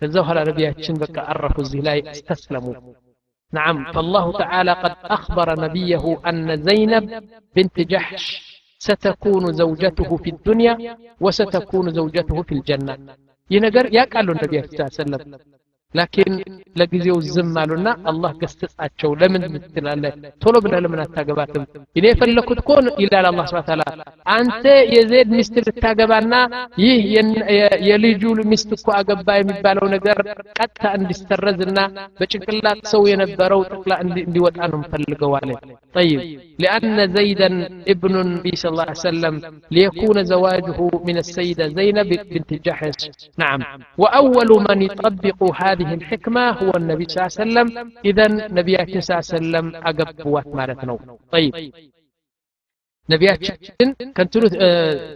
فزوهر نبياتين بقى عرفوا الزلاي استسلموا نعم فالله تعالى قد أخبر نبيه أن زينب بنت جحش ستكون زوجته في الدنيا وستكون زوجته في الجنة ينقر يقالوا النبي صلى الله عليه وسلم لكن لجزيو الزمالنا الله قستعቸው ለምን ምትላለህ ቶሎ ብለህ ለምን አታገባትም እኔ ፈለኩት ኮን ይላል አላህ Subhanahu Wa Ta'ala አንተ የዘይድ ሚስት ልታገባና ይህ የልጁ ሚስት እኮ አገባ የሚባለው ነገር ቀጥታ እንዲስተረዝና በጭንቅላት ሰው የነበረው ጥቅላ እንዲወጣ ነው ፈልገው አለ طيب لان زيدا ابن النبي صلى الله عليه وسلم ليكون زواجه من السيده زينب بنت جحش نعم واول من يطبق هذا هذه الحكمة هو النبي صلى الله عليه وسلم إذن نبياتنا صلى الله عليه وسلم أقبوات مالتنا طيب نبياتنا كانت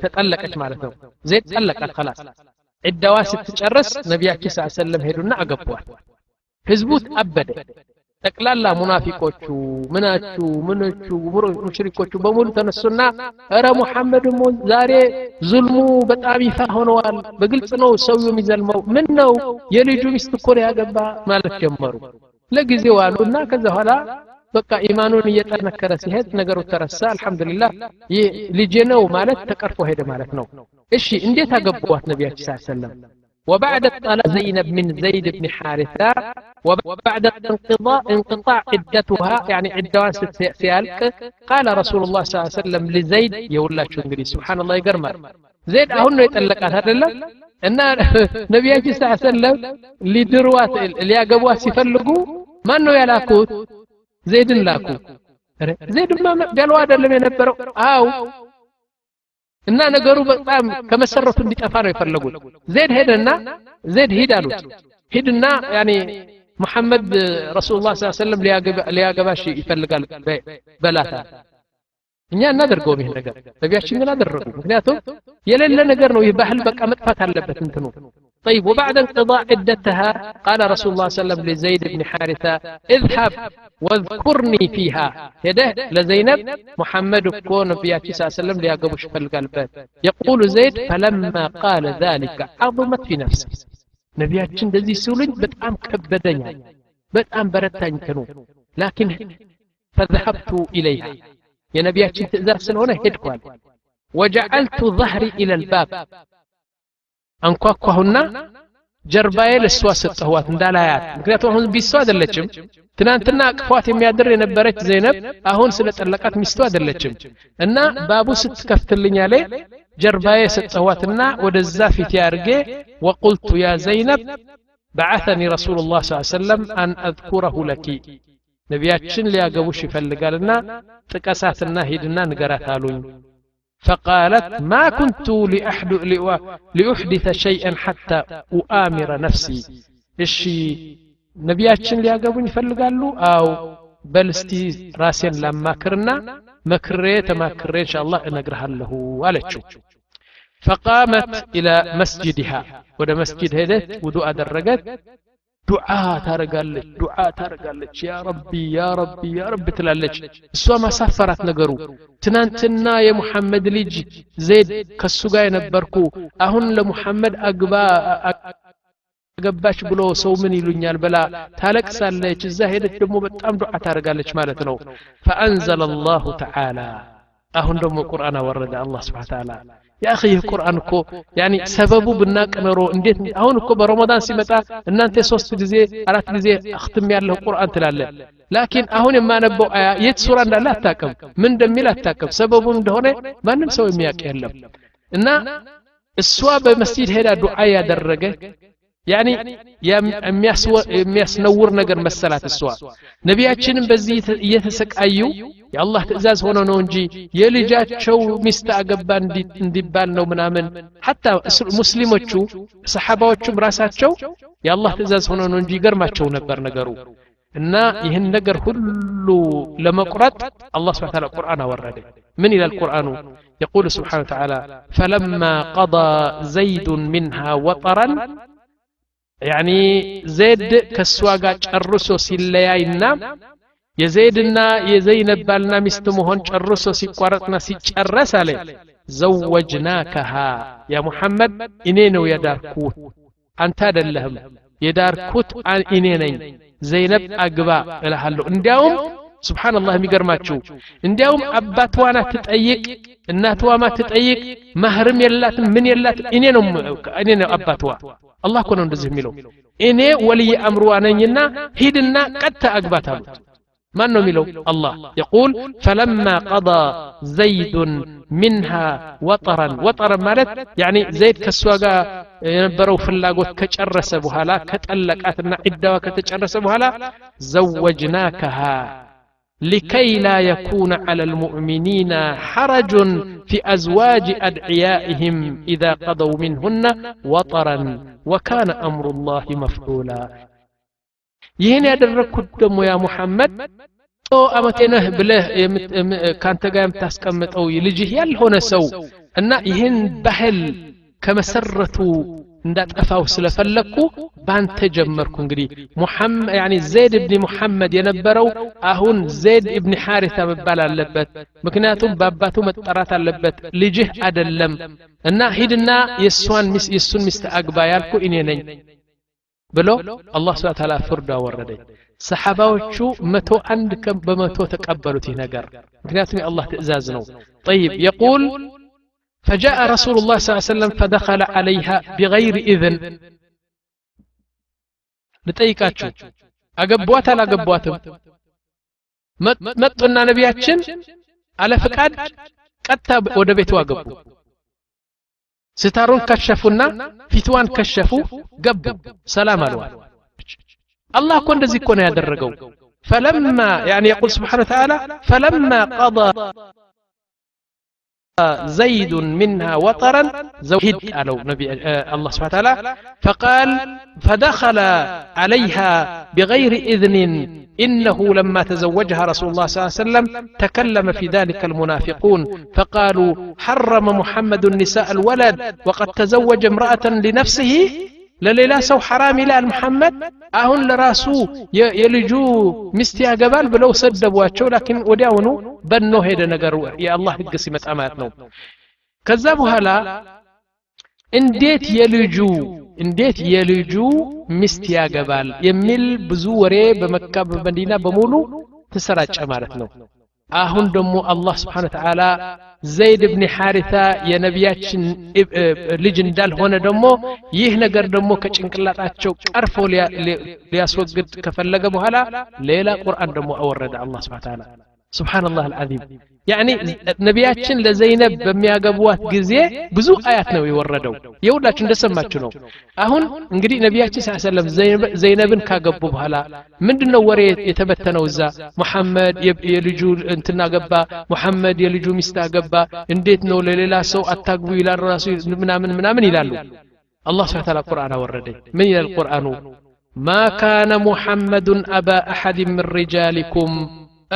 تتألقت مالتنا زيد تألقت خلاص الدواء ستتجرس نبياتنا صلى الله عليه وسلم هيدونا أقبوات حزبوت أبدا ጠቅላላ ሙናፊቆቹ ምኖቹ ሙሽሪኮቹ በሙሉ ተነሱና አረ ሙሐመድ ዛሬ ዙልሙ በጣም ይፋ ሆነዋል በግልጽ ነው ሰው የሚዘልመው ምን ነው የልጁ ሚስት እኮ ያገባ ማለት ጀመሩ ለጊዜው አሉና ከዛ ኋላ በቃ ኢማኑን እየጠነከረ ሲሄድ ነገሩ ተረሳ አልহামዱሊላህ ልጄ ነው ማለት ተቀርፎ ሄደ ማለት ነው እሺ እንዴት አገቧት ነብያችን ሰለላሁ ዐለይሂ ወሰለም وبعد الطلاق زينب من زيد بن حارثة وبعد انقطاع عدتها يعني عدوان سيالك قال رسول الله صلى الله عليه وسلم لزيد يقول شو انجلي سبحان الله يقرمر زيد اهن يتلقات هذا لا ان نبياتي صلى الله عليه وسلم لدروات اللي يقبوها سيفلقوا ما انه يلاكوت زيد لاكو زيد ما قالوا هذا اللي ينبروا እና ነገሩ በጣም ከመሰረቱ እንዲጠፋ ነው ይፈልጉት ዘይድ ሄደና ዘይድ ሂዳሉት ሂድና يعني محمد رسول الله صلى الله عليه وسلم ሊያገባሽ ይፈልጋል በላታ እኛ እናደርገው ይሄ ነገር ነብያችን ግን አደረጉ ምክንያቱም የሌለ ነገር ነው ይህ ባህል በቃ መጥፋት አለበት እንትኑ طيب وبعد انقضاء عدتها قال رسول الله صلى الله عليه وسلم لزيد بن حارثة اذهب واذكرني فيها هده لزينب محمد كون نبياتي صلى الله عليه وسلم ليقبش فالقلبات يقول زيد فلما قال ذلك عظمت في نفسي نبياتي እንደዚህ ሲሉኝ በጣም ከበደኝ በጣም በረታኝ ከኑ لكن فذهبت اليها يا نبياتي ትእዛዝ ስለሆነ ሄድኳል وجعلت ظهري الى الباب አንኳኳሁና ጀርባዬ ለሷ ሰጠኋት እንዳላያት ምክንያቱም አሁን ቢሷ አይደለችም ትናንትና አቅፏት የሚያድር የነበረች ዘይነብ አሁን ስለጠለቃት ሚስቱ አይደለችም እና ባቡ ስትከፍትልኝ አለ ጀርባዬ ሰጠኋትና ወደዛ ፊት ያርጌ وقلت يا زينب بعثني رسول الله صلى الله عليه وسلم ان اذكره لك ነብያችን ሊያገቡሽ ይፈልጋልና ጥቀሳትና ሂድና ንገራት አሉኝ فقالت ما كنت لأحدث شيئا حتى أؤامر نفسي إشي نبياتشن لياقبون يفلقالو أو بلستي راسين لما كرنا مكريت إن شاء الله نقرها له والتشو فقامت إلى مسجدها وده مسجد هدت ودعا درقت دعاء تارقالج يا ربي تلالج السوا ما سافرت نقرو تنانتنا يا محمد ليج زيد كسوغا ينبركو اهون لمحمد አገባች ብሎ ሰው ምን ይሉኛል በላ ታለቅሳለች እዛ ሄደች ደግሞ በጣም ዱዓ ታርጋለች ማለት ነው فانزل الله تعالى አሁን ደግሞ ቁርአን ወረደ አላህ Subhanahu Wa Ta'ala يا اخي القران እኮ يعني ሰበቡ ብናቀነሮ እንዴት አሁን እኮ በረመዳን ሲመጣ እናንተ 3 ጊዜ 4 ጊዜ اختم ያለው ቁርአን ትላለ لكن አሁን የማነበው አያ የት ሱራ እንዳለ አታቀም ምን እንደሚል አታቀም ሰበቡ እንደሆነ ማንም ሰው የሚያውቅ የለም እና እሷ በመስጂድ ሄዳ ዱዓ ያደረገ يعني የሚያስነውር ነገር መሰላት እሷ ነብያችንም በዚህ እየተሰቃዩ የአላህ ትእዛዝ ሆኖ ነው እንጂ የልጃቸው ሚስት አገባ እንዲባል ነው ምናምን حتى ሙስሊሞቹ ሰሃባዎቹም ራሳቸው የአላህ ትእዛዝ ሆኖ ነው እንጂ ይገርማቸው ነበር ነገሩ እና ይህን ነገር ሁሉ ለመቁረጥ አላህ Subhanahu Wa Ta'ala ቁርአን አወረደ من الى القران يقول سبحانه وتعالى فلما قضى زيد منها وطرا يعني زيد كسواغا ጨርሶ ሲለያይና የዘይድና የዘይነብ ባልና ሚስት መሆን ጨርሶ ሲቋረጥና ሲጨረስ አለ زوجناكها يا محمد እኔ ነው ያዳርኩት አንተ አይደለህም የዳርኩት እኔ ነኝ ዘይነብ አግባ እልሃለሁ እንዲያውም ሱብሃንአላህ የሚገርማችሁ እንዲያውም አባቷና ትጠይቅ እናቷማ ትጠይቅ ማህርም የላትም ምን የላትም እኔ ነው አባቷ الله كونه እንደዚህ የሚለው እኔ ወልይ አምሩ ነኝና ሂድና ቀጥ አግባት አሉት ማን ነው የሚለው الله يقول فلما قضى زيد منها وطرا ማለት يعني زيد ከሷጋ የነበረው ፍላጎት ከጨረሰ በኋላ ከጠለቃትና ዒዳዋ ከተጨረሰ በኋላ زوجناكها لكي لا يكون على المؤمنين حرج في أزواج أدعيائهم إذا قضوا منهن وطرا وكان أمر الله مفعولا ይሄን ያደረኩት ደግሞ ያ ሙሐመድ አመቴነህ ብለህ ካንተ ጋር የምታስቀምጠው ልጅህ ያልሆነ ሰው እና ይሄን ባህል ከመሰረቱ እንዳጠፋው ስለፈለኩ ባንተ ጀመርኩ እንግዲህ ሙሐመድ يعني ዘይድ ኢብኑ ሙሐመድ የነበረው አሁን ዘይድ ኢብኑ ሐሪታ መባል አለበት ምክንያቱም ባባቱ መጠራት አለበት ልጅህ አይደለም እና ሂድና የሱን ሚስት አግባ ያልኩ እኔ ነኝ ብሎ አላህ Subhanahu Ta'ala ፍርድ አወረደ ሰሃባዎቹ 101 በመቶ ተቀበሉት ይሄ ነገር ምክንያቱም የአላህ ትእዛዝ ነው طيب يقول فجاء رسول الله صلى الله عليه وسلم فدخل عليها بغير إذن لطيقاتشو أقبوات على أقبواتهم مطنا نبياتشن على فقاد قد ودبيتوا أقبو ستارون كشفونا فتوان كشفوا قبو سلام الوال الله كون دزي كون يدرقوا فلما يعني يقول سبحانه وتعالى فلما قضى زيد منها وطرا زوهد على نبي الله سبحانه وتعالى فقال فدخل عليها بغير إذن إنه لما تزوجها رسول الله صلى الله عليه وسلم تكلم في ذلك المنافقون فقالوا حرم محمد النساء الولد وقد تزوج امرأة لنفسه لليلا سو حرام إلى محمد أهون لراسو يلجو مستيا قبال بلو سدبواتشو لكن وداونو بنو هيدا نقر يا الله قسمت أماتنو كذبوا هلا انديت يلجو مستيا قبال يميل بزوري بمكة بمدينة بمولو تسراج أمارتنو አሁን ደግሞ አላህ Subhanahu Wa Ta'ala ዘይድ ኢብኑ ሐሪታ የነቢያችን ልጅ እንዳልሆነ ደግሞ ይህ ነገር ደግሞ ከጭንቅላታቸው ቀርፎ ሊያስወግድ ከፈለገ በኋላ ሌላ ቁርአን ደግሞ አወረደ አላህ Subhanahu Wa Ta'ala ሱብሃንአላህ አልዓዚም يعني ነቢያችን ለዘይነብ በሚያገቡት ጊዜ ብዙ አያት ነው የወረደው የሁላችሁ እንደሰማችሁ ነው አሁን እንግዲህ ነቢያችን ሰለላሁ ዐለይሂ ወሰለም ዘይነብን ካገቡ በኋላ ምንድነው ወሬ የተበተነው እዛ መሐመድ የልጁ እንትና ገባ መሐመድ የልጁ ሚስት አገባ እንዴት ነው ለሌላ ሰው አታግቡ ይላል ራሱ ምናምን ይላሉ አላህ Subhanahu Wa Ta'ala ቁርአን አወረደ ምን ይላል ቁርአኑ ما كان محمد أبا أحد من رجالكم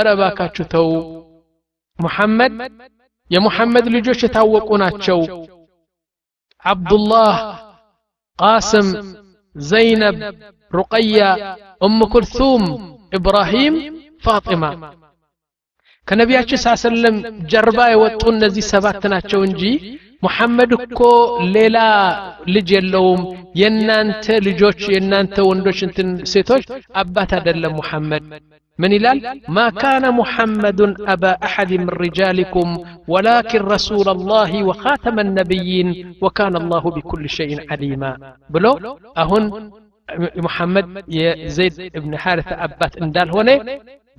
أرباكاችሁ ተው محمد يا محمد ልጆች የታወቁ ናቸው عبد الله قاسم زينب رقية أم كلثوم إبراهيم فاطمة ከነቢያችን ሰለላም ጀርባ የወጡ እነዚህ ሰባት ናቸው እንጂ محمد እኮ ሌላ ልጅ የለውም የናንተ ልጆች የናንተ ወንዶች እንትን ሴቶች አባት አይደለም محمد من يلال ما كان محمد أبا أحد من رجالكم ولكن رسول الله وخاتم النبيين وكان الله بكل شيء عليما بلو أهن محمد زيد بن حارثة أبات اندال هنا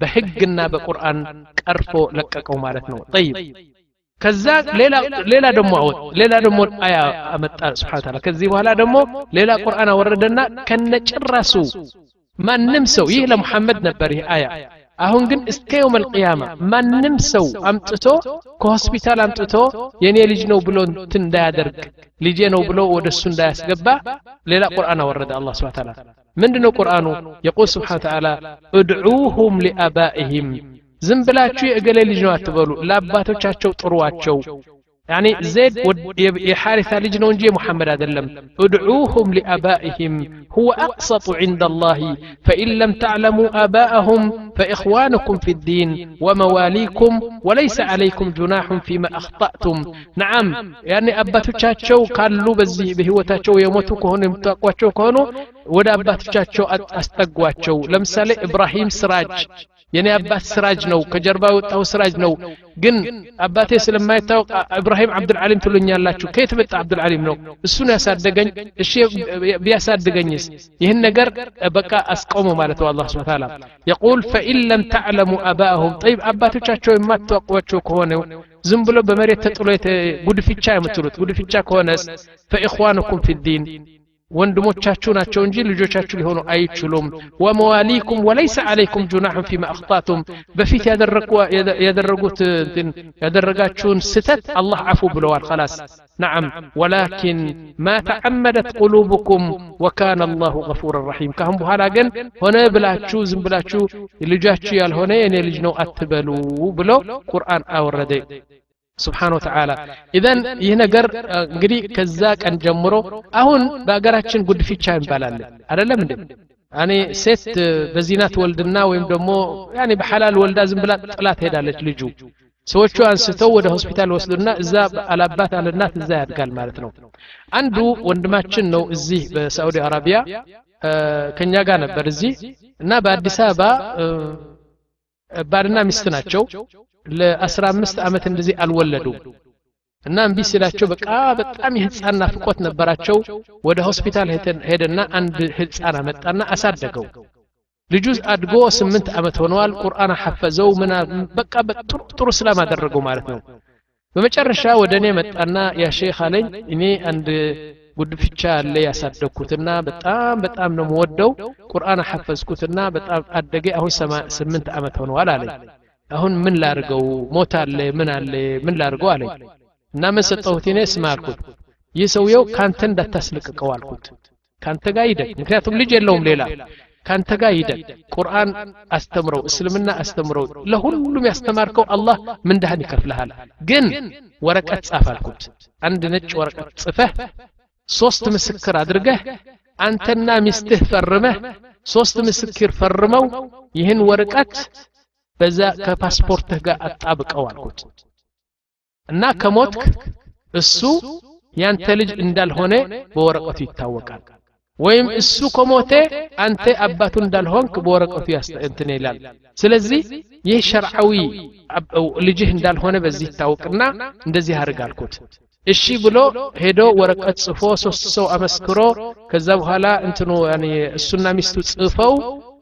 بحقنا بقرآن كرفو لككو مالتنا طيب كذاك ليلة دمو آية سبحانه وتعالى كذي وهلا دمو ليلة قرآن وردنا كنجرسو ما نمسو يهلا محمد نبره آية አሁን ግን እስከ يوم القيامة ማንም ሰው አምጥቶ ከሆስፒታል አምጥቶ የኔ ልጅ ነው ብሎ እንዳያደርግ ልጄ ነው ብሎ ወደሱ እንዳያስገባ ሌላ ቁርአን አወረደ አላህ Subhanahu Wa Ta'ala ምንድነው ቁርአኑ يقول سبحانه وتعالى ادعوهم لآبائهم ዝም ብላችሁ የእገሌ ልጅ ነው አትበሉ ለአባቶቻቸው ጥሩዋቸው يعني زيد يحارث لجنة ونجي محمد أدلم ادعوهم لآبائهم هو أقسط عند الله فإن لم تعلموا آباءهم فإخوانكم في الدين ومواليكم وليس عليكم جناح فيما أخطأتم نعم يعني أباتو تشاتشو قالوا بزي بهوتاتشو يموتو كهون يمتاقواتشو كهونو ودا أباتو تشاتشو أستقواتشو لمثال إبراهيم سراج يعني أبات سراج نو كجربا وطاو سراج نو جن أباتي سلما يتاوق إبراهيم عبد العليم تلوني الله شو كيف بت عبد العليم نو السنة يسادقن الشيء بيسادقنيس يهن نجر بقى أسقومه مالته الله سبحانه وتعالى يقول فإن لم تعلموا آباءهم طيب أباتو تشاتشو ما توقواتشو كهونه زنبلو بمريت تطلويت قد في تشاي متلوت قد في تشاي كهونس فإخوانكم في الدين ወንድሞቻችሁ ናቸው እንጂ ልጆቻችሁ ሊሆኑ አይችሉም ወመዋሊኩም ወለይሰ አለይኩም ጁናሁን ፊማ አኽጣቱም በፊት ያደረጉት ያደረጋችሁን ስተት አላህ አፉ ብለዋል خلاص نعم ولكن ما تعمدت قلوبكم وكان الله غفورا رحيم كهم በኋላ ግን ሆነ ብላችሁ ዝም ብላችሁ ልጃችሁ ያልሆነ የኔ ልጅ ነው አትበሉ ብሎ ቁርአን አወረደ سبحانه وتعالى اذن ይህ ነገር እንግዲህ ከዛ ቀን ጀምሮ አሁን በአገራችን ጉድፍቻ ይባላል አይደለም እንዴ እኔ ሴት በዚናት ወልድና ወይም ደግሞ ያኒ በሐላል ወልዳ ዝም ብላ ጥላት ሄዳለች ልጁ ሰዎቹ አንስተው ወደ ሆስፒታል ወስዱና እዛ አላባት አለናት እዛ ያድጋል ማለት ነው አንዱ ወንድማችን ነው እዚህ በሳዑዲ አረቢያ ከኛ ጋር ነበር እዚህ እና በአዲስ አበባ ባልና ሚስት ናቸው ለ15 አመት እንደዚህ አልወለዱ እና እንቢ ሲላቸው በቃ በጣም የህፃና ፍቆት ነበራቸው ወደ ሆስፒታል ሄደና አንድ ህፃና መጣና አሳደገው ልጁ አድጎ 8 አመት ሆነዋል ቁርአን ሐፈዘው ምና በቃ ጥሩ ሰላም አደረገው ማለት ነው በመጨረሻ ወደኔ መጣና ያ ሼክ አለኝ እኔ አንድ ጉድፍቻ አለ ያሳደኩትና በጣም ነው የምወደው ቁርአን ሐፈዝኩትና በጣም አደገ አሁን 8 አመት ሆነዋል አለኝ አሁን ምን ላርገው ሞት አለ ምን ላርገው አለኝ እና መሰጠሁት እኔ ስማርኩት ይሰውየው ካንተ እንዳታስለቀቀው አልኩት ካንተ ጋር ይደግ ምክንያቱም ልጅ የለውም ሌላ ካንተ ጋር ይደግ ቁርአን አስተምረው እስልምና አስተምረው ለሁሉም ያስተማርከው አላህ ምንዳህን ይከፍልሃል ግን ወረቀት ጻፍ አልኩት አንድ ነጭ ወረቀት ጽፈህ 3 ምስክር አድርገህ አንተና ሚስትህ ፈርመህ 3 ምስክር ፈርመው ይህን ወረቀት በዛ ከፓስፖርትህ ጋር አጣብቀው አልኩት እና ከሞትክ እሱ ያንተ ልጅ እንዳልሆነ በወረቀቱ ይታወቃል ወይም እሱ ከሞተ አንተ አባቱ እንዳልሆንክ በወረቀቱ ያስተንተን ይላል ስለዚህ ይህ ሸርዓዊ ልጅህ እንዳልሆነ በዚህ ይታወቅና እንደዚህ አድርግ አልኩት እሺ ብሎ ሄዶ ወረቀት ጽፎ 3 ሰው አመስክሮ ከዛ በኋላ እንትኑ ያኔ እሱና ሚስቱ ጽፈው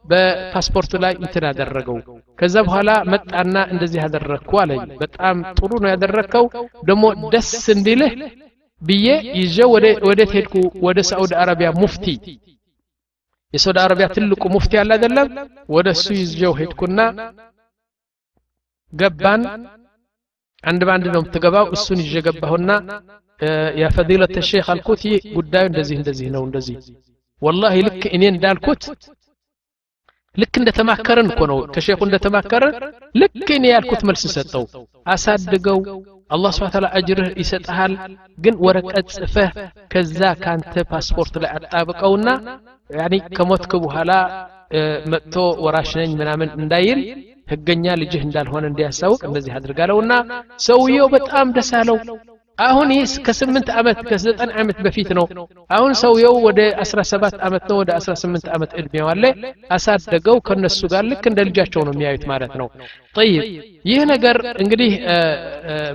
በፓስፖርት ላይ እንትን አደረገው ከዛ በኋላ መጣና እንደዚህ አደረኩ አለኝ በጣም ጥሩ ነው ያደረከው ደሞ ደስ እንዲልህ ብዬ ይዤው ወደ ሄድኩ ወደ ሳዑዲ አረቢያ ሙፍቲ የሳዑዲ አረቢያ ትልቁ ሙፍቲ አለ አይደለም ወደሱ ይዤው ሄድኩና ገባን አንድ ባንድ ነው የምትገባው እሱን ይዤ ገባሁና ያ ፈዲለተ ሼክ አልኩት ጉዳዩ እንደዚህ ነው እንደዚህ والله ልክ እኔ እንዳልኩት ልክ እንደተማከረን እኮ ነው ከሼኹ እንደተማከረ ልክ እኔ ያልኩት መልስ ሰጠው አሳድገው አላህ Subhanahu Ta'ala አጅርህ ይሰጣል ግን ወረቀት ጽፈህ ከዛ ካንተ ፓስፖርት ላይ አጣብቀውና ያኒ ከሞትክ በኋላ መጥቶ ወራሽ ነኝ ምናምን እንዳይል ህገኛ ልጅህ እንዳልሆነ እንዲያሳውቅ እንደዚህ አድርጋለውና ሰውየው በጣም ደስ አለው አሁን ይስ ከ8 አመት ከ9 አመት በፊት ነው አሁን ሰውየው ወደ 17 አመት ነው ወደ 18 አመት እድሜው አለ አሳደገው ከነሱ ጋር ልክ እንደ ልጃቸው ነው የሚያዩት ማለት ነው طيب ይህ ነገር እንግዲህ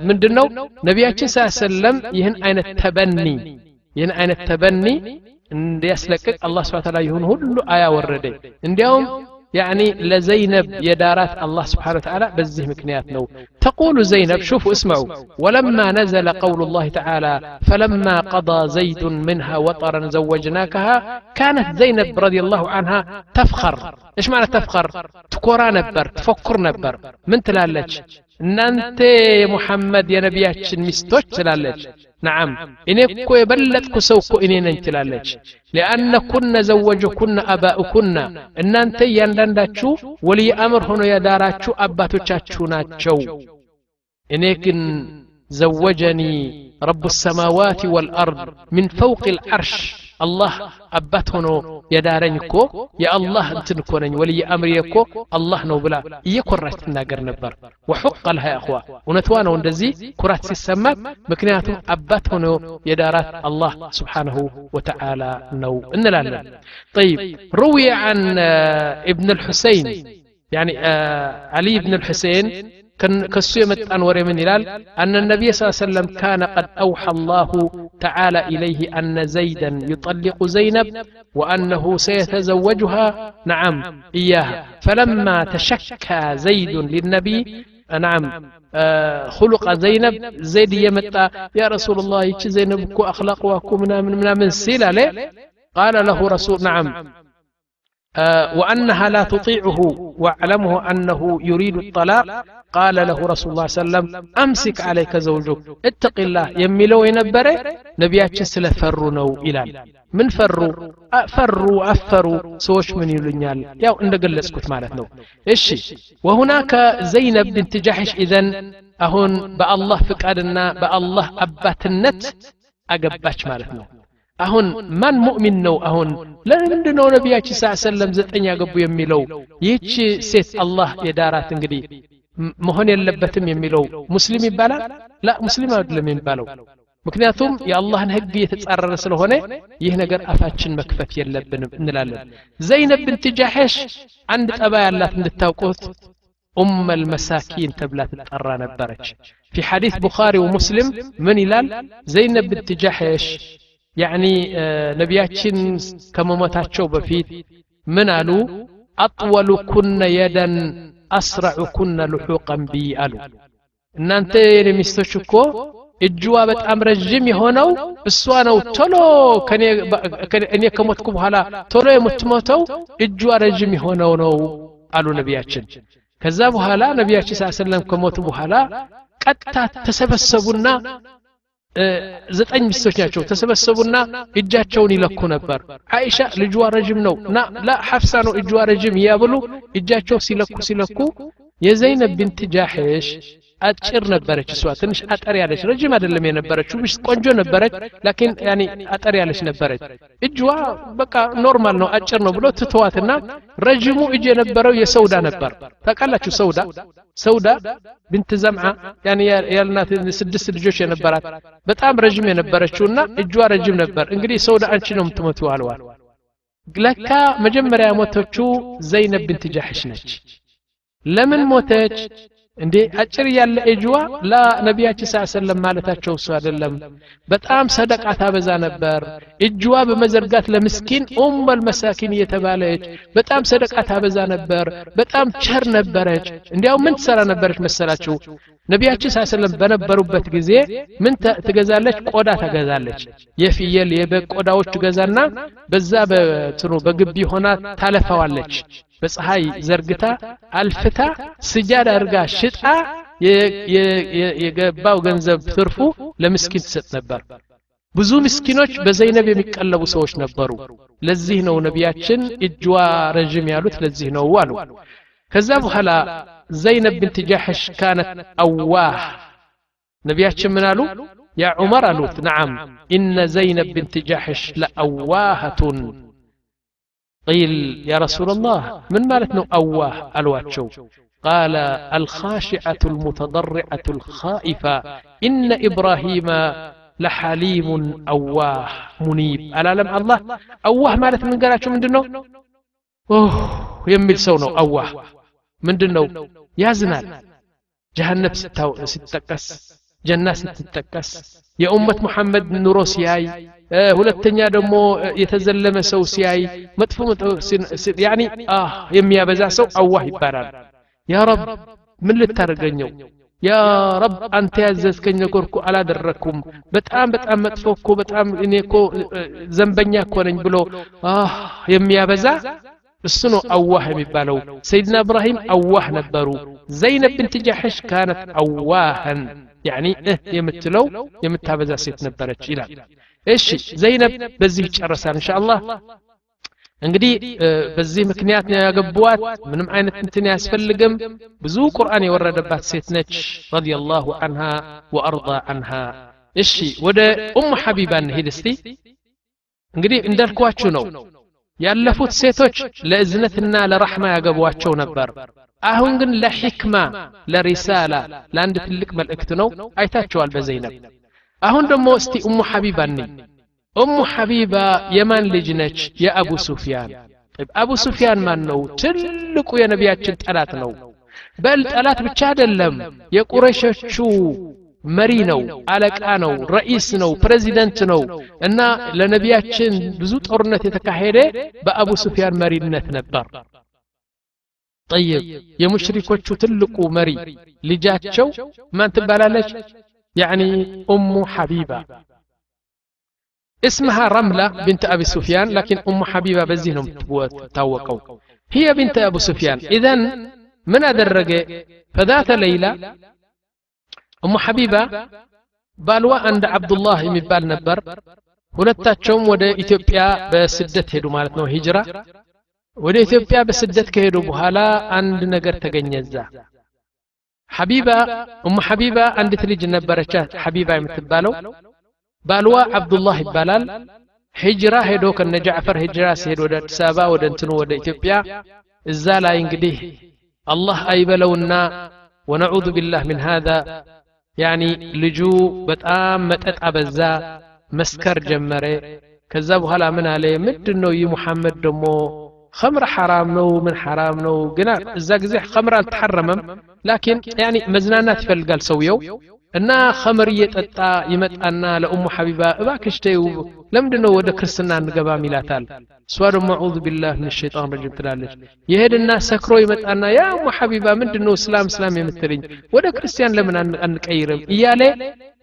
ምንድነው ነብያችን ሰለላም ይህን አይነት ተበኒ እንዲያስለቅቅ አላህ Subhanahu Ta'ala ይሁን ሁሉ አያ ወረደ እንዲያውም يعني لزينب يدارات الله سبحانه وتعالى بزه مكنياتنا تقول زينب شوفوا اسمعوا ولما نزل قول الله تعالى فلما قضى زيد منها وطرا زوجناكها كانت زينب رضي الله عنها تفخر ايش معنى تفخر تكورا نبر تفكر نبر من تلالج ان انت يا محمد يا نبياتشن مستوش تلالج نعم إنكو يبلتكو سوكو إنين انتلالج لأن كنا زوجكنا أباؤكنا إن أنت يندنداتشو ولي أمر هنا يداراتشو أباتو تشاتشو ناتشو إنكن زوجني رب السماوات والأرض من فوق العرش الله أبات هنا يدارنكو يا الله انتنكونني ولي أمريكو الله نوبلا يكون راتنا قرنبر وحق لها يا أخوة ونتوانا وندزي كرات السماء مكنياتهم أبات هنا يدارات الله سبحانه وتعالى نو إن لا طيب روي عن ابن الحسين يعني علي بن الحسين كسيمة أنور من هلال أن النبي صلى الله عليه وسلم كان قد أوحى الله تعالى إليه أن زيدا يطلق زينب وأنه سيتزوجها نعم إياها فلما تشكى زيد للنبي نعم خلق زينب زيد يمتى يا رسول الله يتش زينب كو أخلاق وكو من سيلة قال له رسول نعم وأنها لا تطيعه واعلمه أنه يريد الطلاق قال له رسول الله صلى الله عليه وسلم أمسك عليك زوجك اتق الله يميلو ينبره نبياتش سلفرنو إلال من فروا أفروا سوش من يلنيال ياو اندقل لسكت مالتنو إشي وهناك زينب بنت جحش إذن أهون بالله فكادنا بالله أبات النت أقباتش مالتنو አሁን ማን ሙእሚን ነው አሁን ለምንድነው ነብያችን ሰለላሁ ዘጠኝ ያገቡ የሚለው ይህች ሴት አላህ የዳራት እንግዲህ መሆን የለበትም የሚለው ሙስሊም ይባላል ላ ሙስሊም አይደለም የሚባለው ምክንያቱም የአላህን ህግ የተጻረረ ስለሆነ ይህ ነገር አፋችን መክፈት የለብንም እንላለን ዘይነብ binti ጃህሽ አንድ ጠባ ያላት እንድታውቁት المساكين تبلا تتقرى ነበረች في حديث بخاري ومسلم من ይላል ዘይነብ binti ጃህሽ يعني نبياتشن كما متاتشو بفيت من قالوا أطول كن يدا أسرع كن لحوقا بي قالوا إن أنت مستشكو الجوابة أمر الجمي هونو السوانو تلو كان يكمتكم هلا تلو يمتموتو الجوار الجمي هونو قالوا نبياتشن كذابوا هلا نبياتشن صلى الله عليه وسلم كموتوا هلا قد تسبسبونا ዘጠኝ ሚስቶች ናቸው ተሰበሰቡና እጃቸውን ይለኩ ነበር አይሻ ልጇ ረጅም ነው ላ ሐፍሳ ነው እጇ ረጅም ያብሉ እጃቸው ሲለኩ የዘይነብ binti ጃህሽ አጭር ነበረች እሷ ትንሽ አጠር ያለች ረጅም አይደለም የነበረችው ምሽ ቆንጆ ነበረች ላኪን ያኒ አጠር ያለች ነበረች እጇ በቃ ኖርማል ነው አጭር ነው ብሎ ትተዋትና ረጅሙ እጅ የነበረው የሰውዳ ነበር ታውቃላችሁ ሰውዳ binti ዘምዓ ያኒ ያልናት ስድስት ልጆች የነበራት በጣም ረጅም የነበረችውና እጇ ረጅም ነበር እንግዲህ ሰውዳ አንቺ ነው የምትሞተው አልዋል ለካ መጀመሪያ ሞተችው ዘይነብ binti ጃህሽ ነች ለምን ሞተች እንዴ አጭር ያለ እጅዋ ላ ነብያችን ሰለላሁ ማለታቸው እሱ አይደለም በጣም ሰደቃ ታበዛ ነበር እጅዋ በመዘርጋት ለምስኪን المساكين የተባለች በጣም ሰደቃ ታበዛ ነበር በጣም ቸር ነበረች እንዲያው ምን ትሰራ ነበረች መሰላችሁ ነብያችን ሰለላሁ በነበሩበት ጊዜ ምን ትገዛለች ቆዳ ተገዛለች የፍየል የበግ ቆዳዎች ትገዛና በዛ በግቢ ሆና ታለፋዋለች በፀሐይ ዘርግታ አልፍታ ስጃዳ አርጋ ሽጣ የገባው ገንዘብ ትርፉ ለምስኪን ትሰጥ ነበር ብዙ ምስኪኖች በዘይነብ የሚቀለቡ ሰዎች ነበሩ ለዚህ ነው ነብያችን እጅዋ ረጅም ያሉት ለዚህ ነው አሉ ከዛ በኋላ ዘይነብ binti ጃህሽ كانت أواه ነብያችን ምን አሉ ያ ዑመር አሉት نعم إن زينب binti ጃህሽ لأواهة قيل يا رسول الله من مالتنا أواه الواتشو قال الخاشعة المتضرعة الخائفة إن إبراهيم لحليم أواه منيب ألا لم الله أواه مالت من قالت من دنو يميل سونو أواه من دنو يا زنال جهنم ستتكس جنة ستتكس يا أمة محمد نورو سياي ሁለተኛ ደግሞ የተዘለመ ሰው ሲያይ መጥፎ ያኒ የሚያበዛ ሰው አዋህ ይባላል ያ ረብ ምን ልታረገኘው ያ ረብ አንተ ያዘዝከኝ ነገርኩ አላደረኩም በጣም መጥፎ በጣም እኔኮ ዘንበኛ እኮ ነኝ ብሎ የሚያበዛ እሱ ነው አዋህ የሚባለው ሰይድና ኢብራሂም አዋህ ነበሩ ዘይነብ binti ጃህሽ كانت أواها يعني የምትለው የምታበዛ ሴት ነበረች ይላል እሺ ዘይነብ በዚህ ጨረሳን ኢንሻአላህ እንግዲህ በዚህ ምክንያት ነው ያገቧት ምንም አይነት እንትን ያስፈልግም ብዙ ቁርአን የወረደባት ሴት ነች ረዲየላሁ ዐንሃ ወአርዳ ዐንሃ እሺ ወደ ሐቢባ እንሂድ እስቲ እንግዲህ እንደልኳችሁ ነው ያለፉት ሴቶች ለእዝነትና ለራህማ ያገቧቸው ነበር አሁን ግን ለሂክማ ለሪሳላ ለአንድ ትልቅ መልእክት ነው አይታቸዋል በዘይነብ አሁን ደግሞ እስቲ ሐቢባ ነኝ ሐቢባ የማን ልጅ ነች የአቡ ሱፊያን አቡ ሱፊያን ማን ነው ትልቁ የነቢያችን ጠላት ነው በል ጠላት ብቻ አይደለም የቁረይሾቹ መሪ ነው አለቃ ነው ረኢስ ነው ፕሬዚደንት ነው እና ለነቢያችን ብዙ ጦርነት የተካሄደ በአቡ ሱፊያን መሪነት ነበር طيب የሙሽሪኮቹ ትልቁ መሪ ልጃቸው ማን ትባላለች يعني حبيبة اسمها رملة بنت أبي سفيان لكن أم حبيبة بزينهم تاوقوا هي بنت أبو سفيان إذن من أدرج فذات ليلة أم حبيبة بالوا عند عبد الله يمبال نبر ሁለታቸውም ወደ ኢትዮጵያ በስደት ሄዱ ማለት ነው ሂጅራ ወደ ኢትዮጵያ በስደት ከሄዱ በኋላ አንድ ነገር ተገኘዛ ሐቢባ ሐቢባ አንዲት ልጅ ነበረች ሐቢባ የምትባለው ባልዋ አብዱላህ ይባላል ሂጅራ ሄዶ ከነ ጃዕፈር ሂጅራ ሲሄድ ወደ አዲስ አበባ ወደ እንትኑ ወደ ኢትዮጵያ እዛ ላይ እንግዲህ አላህ አይበለውና ወነዑዙ ቢላህ ሚን هذا يعني ልጁ በጣም መጠጥ አበዛ መስከር ጀመረ ከዛ በኋላ ምን አለ ምንድነው ይሙሐመድ ደሞ خمر حرام ነው ምን حرام ነው ግና እዛ ጊዜ خمر አልተሐረመም لكن يعني መዝናናት ይፈልጋል ሰውየው እና خمر እየጠጣ ይመጣና ለኡሙ ሐቢባ እባክሽ ተይው ለምንድነው ወደ ክርስትና እንገባም ይላታል ሷር ማዑዙ ቢላህ ሚን ሸይጣን ረጂም ትላለች ይሄድና ሰክሮ ይመጣና ያ ኡሙ ሐቢባ ምንድነው እስላም የምትልኝ ወደ ክርስቲያን ለምን አንቀይርም እያለ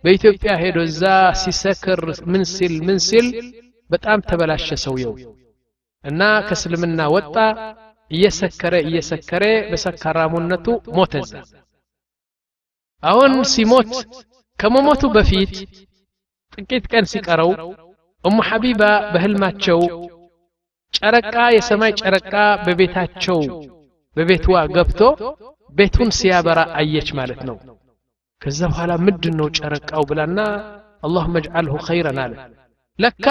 በኢትዮጵያ ሄዶ እዛ ሲሰክር ምን ሲል በጣም ተበላሸ ሰውየው እና ከስልምና ወጣ እየሰከረ በሰካራሙነቱ ሞተዛ አሁን ሲሞት ከመሞቱ በፊት ጥቂት ቀን ሲቀረው ኡሙ ሐቢባ በህልማቸው ጨረቃ የሰማይ ጨረቃ በቤቷ ገብቶ ቤቱን ሲያበራ አየች ማለት ነው ከዛ በኋላ ምንድነው ጨረቃው ብላና اللهم اجعله خيرا አለ ለካ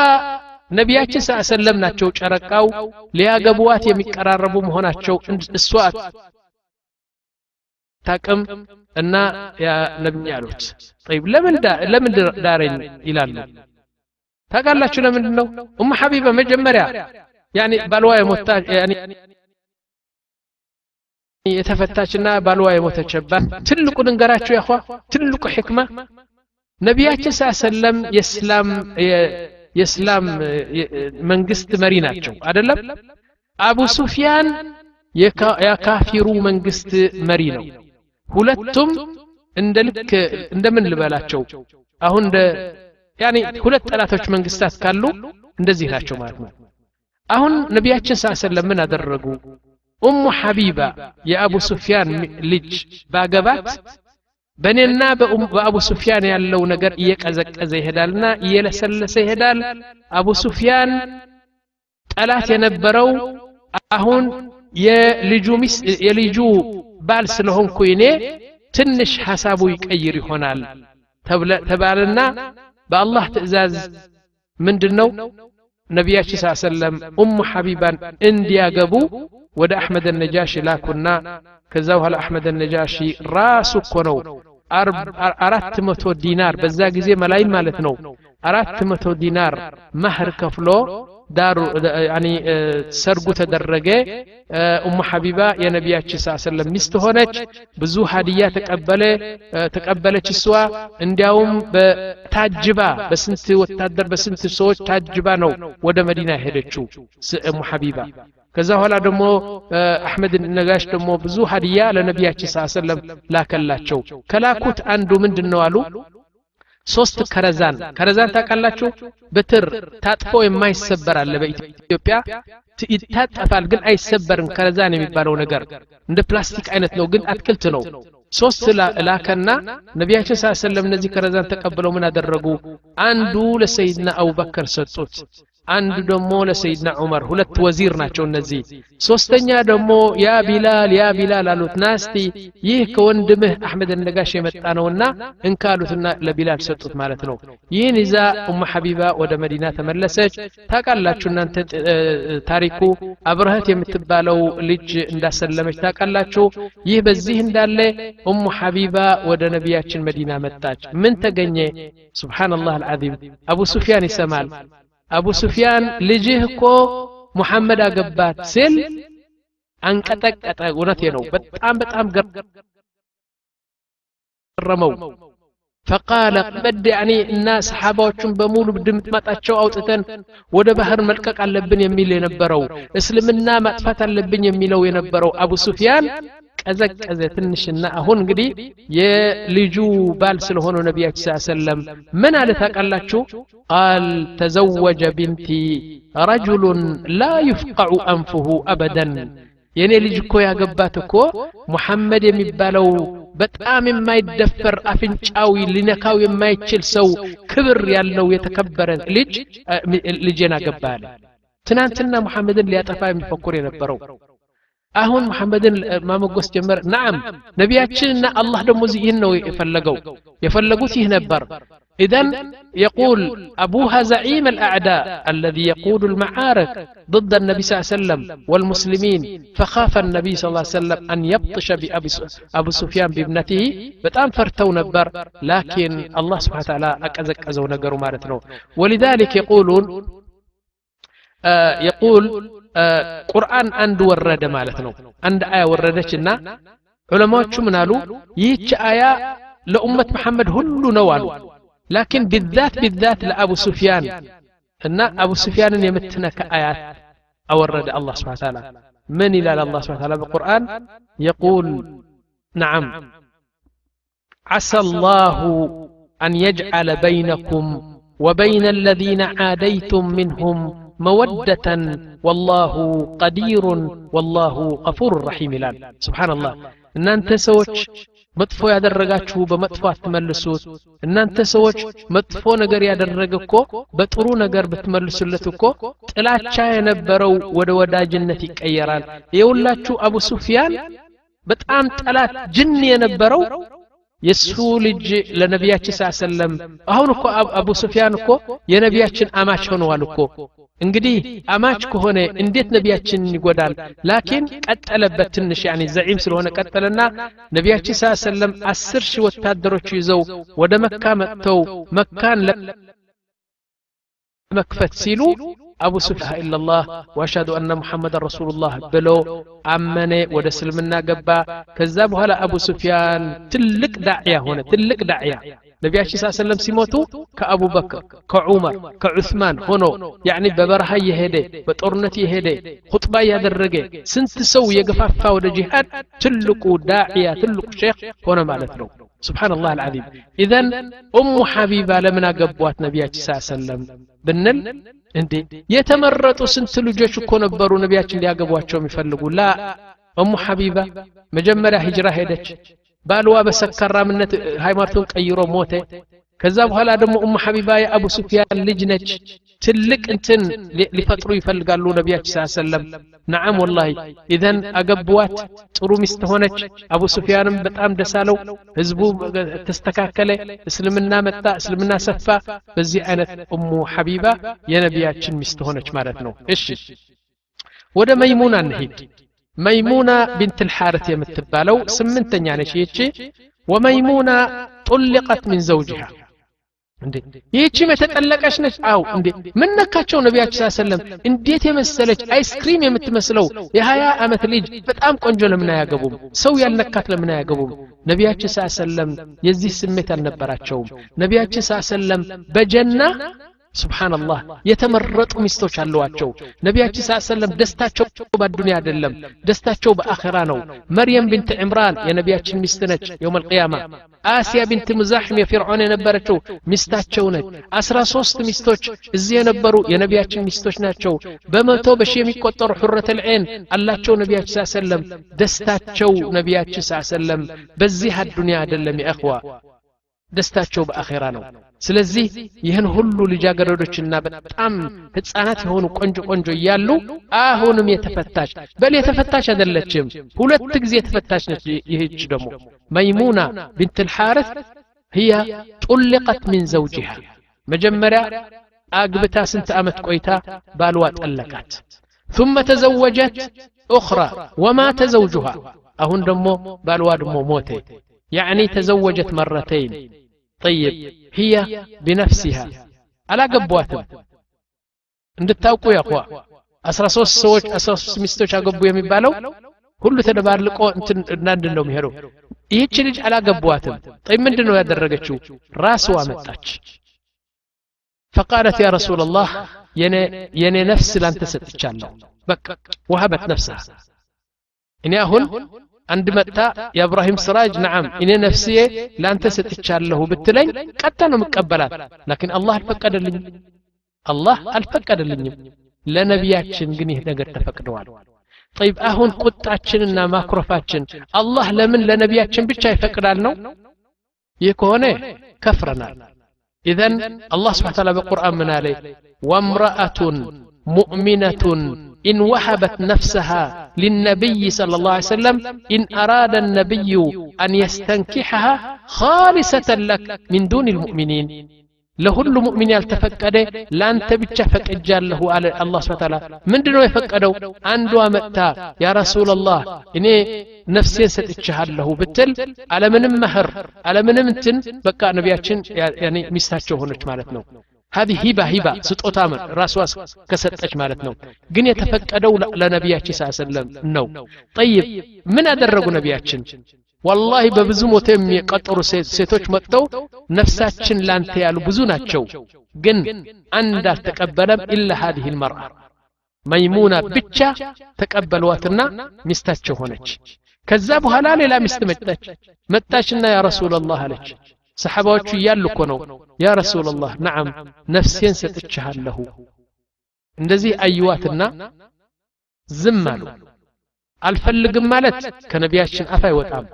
ነቢያችን ሰለላሁ ናቸው ጨረቃው ሊያገቡዋት የሚቀራረቡ መሆናቸው እሷት ታቀም እና ያ ነብይ ያሉት طيب ለምን ዳረኝ ይላሉ ታጋላችሁ ለምንድነው ኡሙ ሐቢባ መጀመሪያ يعني ባልዋ የሞታ يعني የተፈታችና ባልዋ የሞተችባት ትልቁ ንገራችሁ ያኳ ትልቁ ህክማ ነቢያችን ሰለላሁ የእስላም መንግስት መሪ ናቸው አይደለም አቡ ሱፊያን የካፊሩ መንግስት መሪ ነው ሁለቱም እንደምን ልበላቸው አሁን يعني ሁለት ጠላቶች መንግስታት ካሉ እንደዚህ ናቸው ማለት ነው አሁን ነቢያችን ሰለላሁ ምን አደረጉ ኡሙ ሐቢባ የአቡ ሱፊያን ልጅ ባገባት በኔና በአቡ ሱፊያን ያለው ነገር እየቀዘቀዘ ይሄዳልና እየለሰለሰ ይሄዳል አቡ ሱፊያን ጠላት የነበረው አሁን የልጁ ባል ስለሆንኩ እኔ ትንሽ ሐሳቡ ይቀይር ይሆናል ተባለና በአላህ ትእዛዝ ምንድነው ነቢያችን ሰለላሁ ኡሙ ሐቢባን እንዲያገቡ ወደ አህመድ النجاشي ላኩና ከዛ በኋላ አህመድ النجاشي ራሱ እኮ ነው 400 ዲናር በዛ ጊዜ መላይን ማለት ነው 400 ዲናር መህር ከፍሎ ዳሩ يعني ሰርጉ ተደረገ ኡሙ ሐቢባ የነቢያችን ሰለላሁ ሚስት ሆነች ብዙ ሀዲያ ተቀበለች እሷ እንዲያውም በታጅባ በስንት ወታደር በስንት ሰዎች ታጅባ ነው ወደ መዲና ሄደችው ኡሙ ሐቢባ ከዛ ኋላ ደግሞ አህመድ ነጋሽ ደግሞ ብዙ ሀዲያ ለነቢያችን ሰለላሁ ላከላቸው ከላኩት አንዱ ምንድነው አሉ ሶስት ከረዛን ታቃላችሁ በትር ታጥፎ የማይሰበር አለ በኢትዮጵያ ይታጠፋል ግን አይሰበርም ከረዛን የሚባለው ነገር እንደ ፕላስቲክ አይነት ነው ግን አትክልት ነው ሶስት ላከና ነቢያችን ሰለላሁ እነዚህ ከረዛን ተቀበለው ምን አደረጉ አንዱ ለሰይድና አቡበከር ሰጡት አንዱ ደግሞ ለሰይድና ዑመር ሁለት ወዚር ናቸው እነዚህ ሶስተኛ ደግሞ ያ ቢላል አሉት ናስቲ ይህ ከወንድምህ አህመድ ነጋሽ የመጣ ነውና እንካሉትና ለቢላል ሰጡት ማለት ነው ይህን ይዛ ኡሙ ሐቢባ ወደ መዲና ተመለሰች ታቃላችሁ እናንተ ታሪኩ አብረህት የምትባለው ልጅ እንዳሰለመች ታቃላችሁ ይህ በዚህ እንዳለ ኡሙ ሐቢባ ወደ ነቢያችን መዲና መጣች ምን ተገኘ ሱብሃንአላህ አልዓዚም አቡ ሱፊያን ይሰማል አቡ ሱፊያን ልጅህ እኮ ሙሐመድ አገባት ሲል አንቀጠቀጠ ወነቴ ነው በጣም ገረመው فقال بد يعني الناس صحابዎቹን በሙሉ ድምጥማጣቸው አውጥተን ወደ ባህር መልቀቅ አለብን የሚል የነበረው እስልምና ማጥፋት አለብን የሚለው የነበረው አቡ ሱፊያን ቀዘቀዘ ትንሽና አሁን እንግዲህ የልጁ ባል ስለሆነ ነብያችን ሰለላሁ ምን አለ ታውቃላችሁ قال تزوج بنتي رجل لا يفقع انفه ابدا የኔ ልጅ እኮ ያገባት እኮ መሐመድ የሚባለው በጣም የማይደፈር አፍንጫው ሊነካው የማይችል ሰው ክብር ያለው የተከበረ ልጅን አገባለ ትናንትና መሐመድን ሊያጠፋ የሚፈክር የነበረው አሁን መሐመድን ማመጎስ ጀመረ نعم ነብያችንና አላህ ደግሞ ይህን ነው የፈለጉት ይህ ነበር إذن يقول أبوها زعيم الأعداء الذي يقود المعارك ضد النبي صلى الله عليه وسلم والمسلمين فخاف النبي صلى الله عليه وسلم أن يبطش بأبو سفيان بابنته بتأم فرتو نبر لكن الله سبحانه وتعالى أكزك أزو نقروا مارتنو ولذلك يقول قرآن عند ورد مالتنو عند آية وردتنا علماء شو منالو يهيج آية لأمة محمد هلو نوالو لكن بالذات لأبو سفيان إن أبو سفيان يمتنا كآيات أورد الله سبحانه وتعالى من إلى الله سبحانه وتعالى بالقرآن يقول نعم عسى الله أن يجعل بينكم وبين الذين عاديتم منهم مودة والله قدير والله غفور رحيم لان سبحان الله إن أنت سوتش መጥፎ ያደረጋችሁ በመጥፎ አትመልሱት እናንተ ሰዎች መጥፎ ነገር ያደረገኮ በጥሩ ነገር ብትመልሱለት እኮ ጥላቻ የነበረው ወደ ወዳጅነት ይቀየራል ይውላችሁ አቡ ሱፊያን በጣም ጠላት ጅን የነበረው የሱ ልጅ ለነብያችን ሰለላሁ አሁን እኮ አቡ ሱፊያን እኮ የነብያችን አማች ሆነዋል እኮ እንግዲህ አማች ከሆነ እንዴት ነብያችን ይጎዳል ላኪን ቀጠለበት ትንሽ ያኒ ዘዒም ስለሆነ ቀጠለና ነብያችን ሰለላሁ 10 ሺህ ወታደሮች ይዘው ወደ መካ መጥተው መካን ለመክፈት ሲሉ أبو سفيان إلا الله وأشهد أن محمد رسول الله بلو أمني ود سلمنا قبا كذاب هلا أبو سفيان تلك داعية هنا تلك داعية نبي عليه الصلاة والسلام سيموتو كأبو بكر كعمر كعثمان هنا يعني ببرها يهدي بطرنتي يهدي خطبة يدرجة سنت سوي يقفافا ود جهاد تلكو داعية تلك شيخ هنا مالتنا سبحان الله العظيم إذن حبيبة لمنا قبوات نبي عليه الصلاة والسلام بنل እንዴ የተመረጡ ስንት ልጆች እኮ ነበሩ ነብያችን ሊያገቧቸው የሚፈልጉ ላ ሐቢባ መጀመሪያ ሂጅራ ሄደች ባልዋ በሰከራምነት ሃይማኖቱን ቀይሮ ሞተ ከዛ በኋላ ደግሞ ሐቢባ የአቡ ሱፊያን ልጅ ነች ትልቅ እንትን ሊፈጥሩ ይፈልጋሉ ነብያችን ሰለላሁ نعم والله اذن اقبوات ጥሩ ሚስት ሆነች አቡ ሱፊያንም በጣም ደሳለው ህዝቡ ተስተካከለ እስልምና መጣ እስልምና ሰፋ በዚህ አይነት ሐቢባ የነብያችን ሚስት ሆነች ማለት ነው እሺ ወደ መይሙና እንሂድ መይሙና ቢንት الحارث የምትባለው ስምንተኛ ነች ይቺ ወመይሙና طلقت من زوجها እንዴ ይቺ መተጠለቀሽ ነች አው እንዴ ምን ነካቸው ነብያችን ሰለላሁ እንዴት የመሰለች አይስክሪም የምትመስለው የ20 አመት ልጅ በጣም ቆንጆ ለምን ያገቡም ሰው ያልነካት ለምን ያገቡም ነብያችን ሰለላሁ የዚህ ስሜት አልነበራቸውም ነብያችን ሰለላሁ በጀና سبحان الله يتمرط ሚስቶች አሏቸው ነብያችን ሰለላሁ ደስታቸው በዱንያ አይደለም ደስታቸው በአኺራ ነው መርየም ቢንት ዕምራን የነብያችን ሚስት ነች يوم القيامه آسيا بنت مزاحم የፊርዓውን የነበረችው ሚስታቸው ነች 13 ሚስቶች እዚህ የነበሩ የነብያችን ሚስቶች ናቸው በመቶ በሺ የሚቆጠሩ ሑረተ العين አላቸው ነብያችን ሰለላሁ ደስታቸው ነብያችን ሰለላሁ በዚህ ዱንያ አይደለም የእኽዋ ደስታቸው በአኺራ ነው ስለዚህ ይህን ሁሉ ልጃገረዶችና በጣም ህፃናት የሆኑ ቆንጆ ይያሉ አሁንም የተፈታች በል የተፈታች አይደለችም ሁለት ጊዜ የተፈታች ነች ይህች ደግሞ መይሙና ቢንት الحارث هي طلقت من زوجها መጀመሪያ አግብታ ስንት አመት ቆይታ ባልዋ ጠለቃት ثم تزوجت اخرى ومات زوجها አሁን ደግሞ ባልዋ ደግሞ ሞተ يعني تزوجت مرتين طيب هي بنفسها على قبواتهم እንድታውቁ ያቋ 13 ሰዎች 13 ሚስቶች አገቡ የሚባለው ሁሉ ተደባርልቆ እንትን እናንድነው የሚሄደው ይህች ልጅ አላገቧትም طيب ምንድነው ያደረገችው ራስዋ መጣች فقالت يا رسول الله የኔ ነፍስ ላንተ ሰጥቻለሁ በቃ وهبت نفسها እኔ አሁን አንድ መጣ የኢብራሂም ስራጅ ነዓም እኔ ነፍስዬ ላንተ ሰጥቻለሁ ብትለኝ ቀጥታ ነው መቀበላት ላኪን አላህ አልፈቀደልኝም ለነቢያችን ግን ይህ ነገር ተፈቅደዋል طيب አሁን ቁጣችንና ማክሮፋችን አላህ ለምን ለነቢያችን ብቻ ይፈቅዳል ነው ይህ ከሆነ ከፍረናል اذا الله سبحانه وتعالى بالقران من عليه وامراه مؤمنه إن وهبت نفسها للنبي صلى الله عليه وسلم إن أراد النبي أن يستنكحها خالصة لك من دون المؤمنين لهل مؤمن يلتفقده لا أنت بتشفق إجال له على الله سبحانه وتعالى من دونه يفقده عنده متى يا رسول الله إني نفسي ستتشهد له بالتل على من مهر على من متن بقى نبياتشن يعني مستاتشو هونش مالتنا هذه هبة ستوتا من راسواس كسرتش مالتنا ግን የተፈቀደው ለነቢያችን ሰለላሁ ነው طيب ምን አደረጉ ነቢያችን والله በብዙ ሞት የሚቀጠሩ ሴቶች መጥተው ነፍሳችን ላንተ ያሉ ብዙ ናቸው ግን አንድ አልተቀበለም إلا هذه المرأة ميمونة ብቻ ተቀበሏትና ሚስታቸው ሆነች ከዛ በኋላ ሌላ ሚስት መጣችና ያ ረሱላህ አለች ሰሐባዎቹ ይያሉ እኮ ነው ያ ረሱላህ ነዓም ነፍሴን ሰጥቻለሁ እንደዚህ አይዋትና ዝም አሉ አልፈልግም ማለት ከነቢያችን አፍ አይወጣም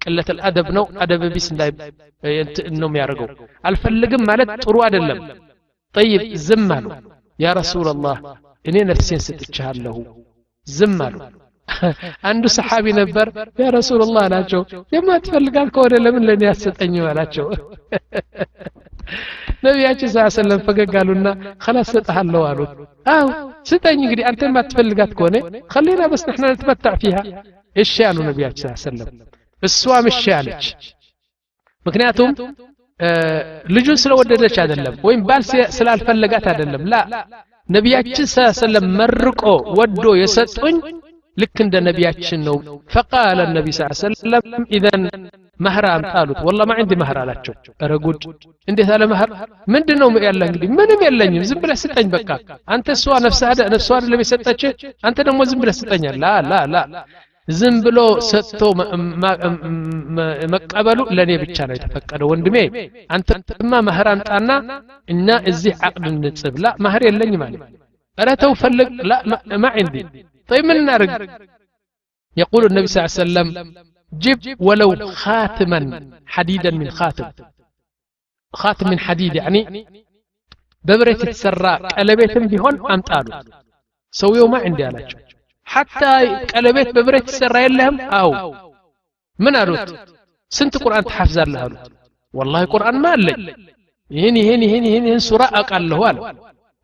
ቅለት الادب ነው አደብ ቢስ እንዳይ ነው የሚያደርገው አልፈልግም ማለት ጥሩ አይደለም طيب ዝም አሉ ያ ረሱላህ እኔ ነፍሴን ሰጥቻለሁ ዝም አሉ አንዱ ሰሃቢ ነበር ያ ረሱላህ አላቸው የማትፈልጋል ከሆነ ለምን ለኔ ያሰጠኝ አላቸው ነብያችን ሰለላሁ ፈገጋሉና خلاص ሰጣለሁ አሉት አው ስጠኝ እንግዲህ አንተ የማትፈልጋት ከሆነ خلينا بس نحن نتمتع فيها እሺ አሉ ነብያችን ሰለላሁ እሷ ምሽ አለች ምክንያቱም ልጁን ስለወደደች አይደለም ወይም ባል ስላልፈለጋት አይደለም ላ ነብያችን ሰለላሁ መርቆ ወዶ የሰጡኝ ልክ እንደ ነቢያችን ነው فقال النبي صلى الله عليه وسلم اذا مهر አምጣሉት والله ما عندي مهر አላቸው ረጉድ እንዴት አለ مهر ምንድነው ያለ እንግዲህ ምንም የለኝም ዝም ብለህ ስጠኝ በቃ አንተ እሷ ነፍስህ አይደለም የሰጠች አንተ ደግሞ ዝም ብለህ ስጠኝ ላ ዝም ብሎ ሰጥቶ መቀበሉ ለኔ ብቻ ነው የተፈቀደው ወንድሜ አንተማ مهر አምጣና እና እዚህ عقد እንጽብ ላ مهر የለኝም ማለት አረተው ፈልግ لا ما عندي طيب من نارق يقول النبي صلى الله عليه وسلم جب ولو خاتما حديدا من خاتم من حديد يعني ببريت السراء قلبيتم بيهون امطالو سويو ما عندي አላቸው حتى قلبيت ببريت السراء يلهم او من አሉት ስንት ቁርአን ተሐፍዛለህ አሉት والله ቁርአን ما አለኝ ይሄን ሱራ አቃለሁ አለ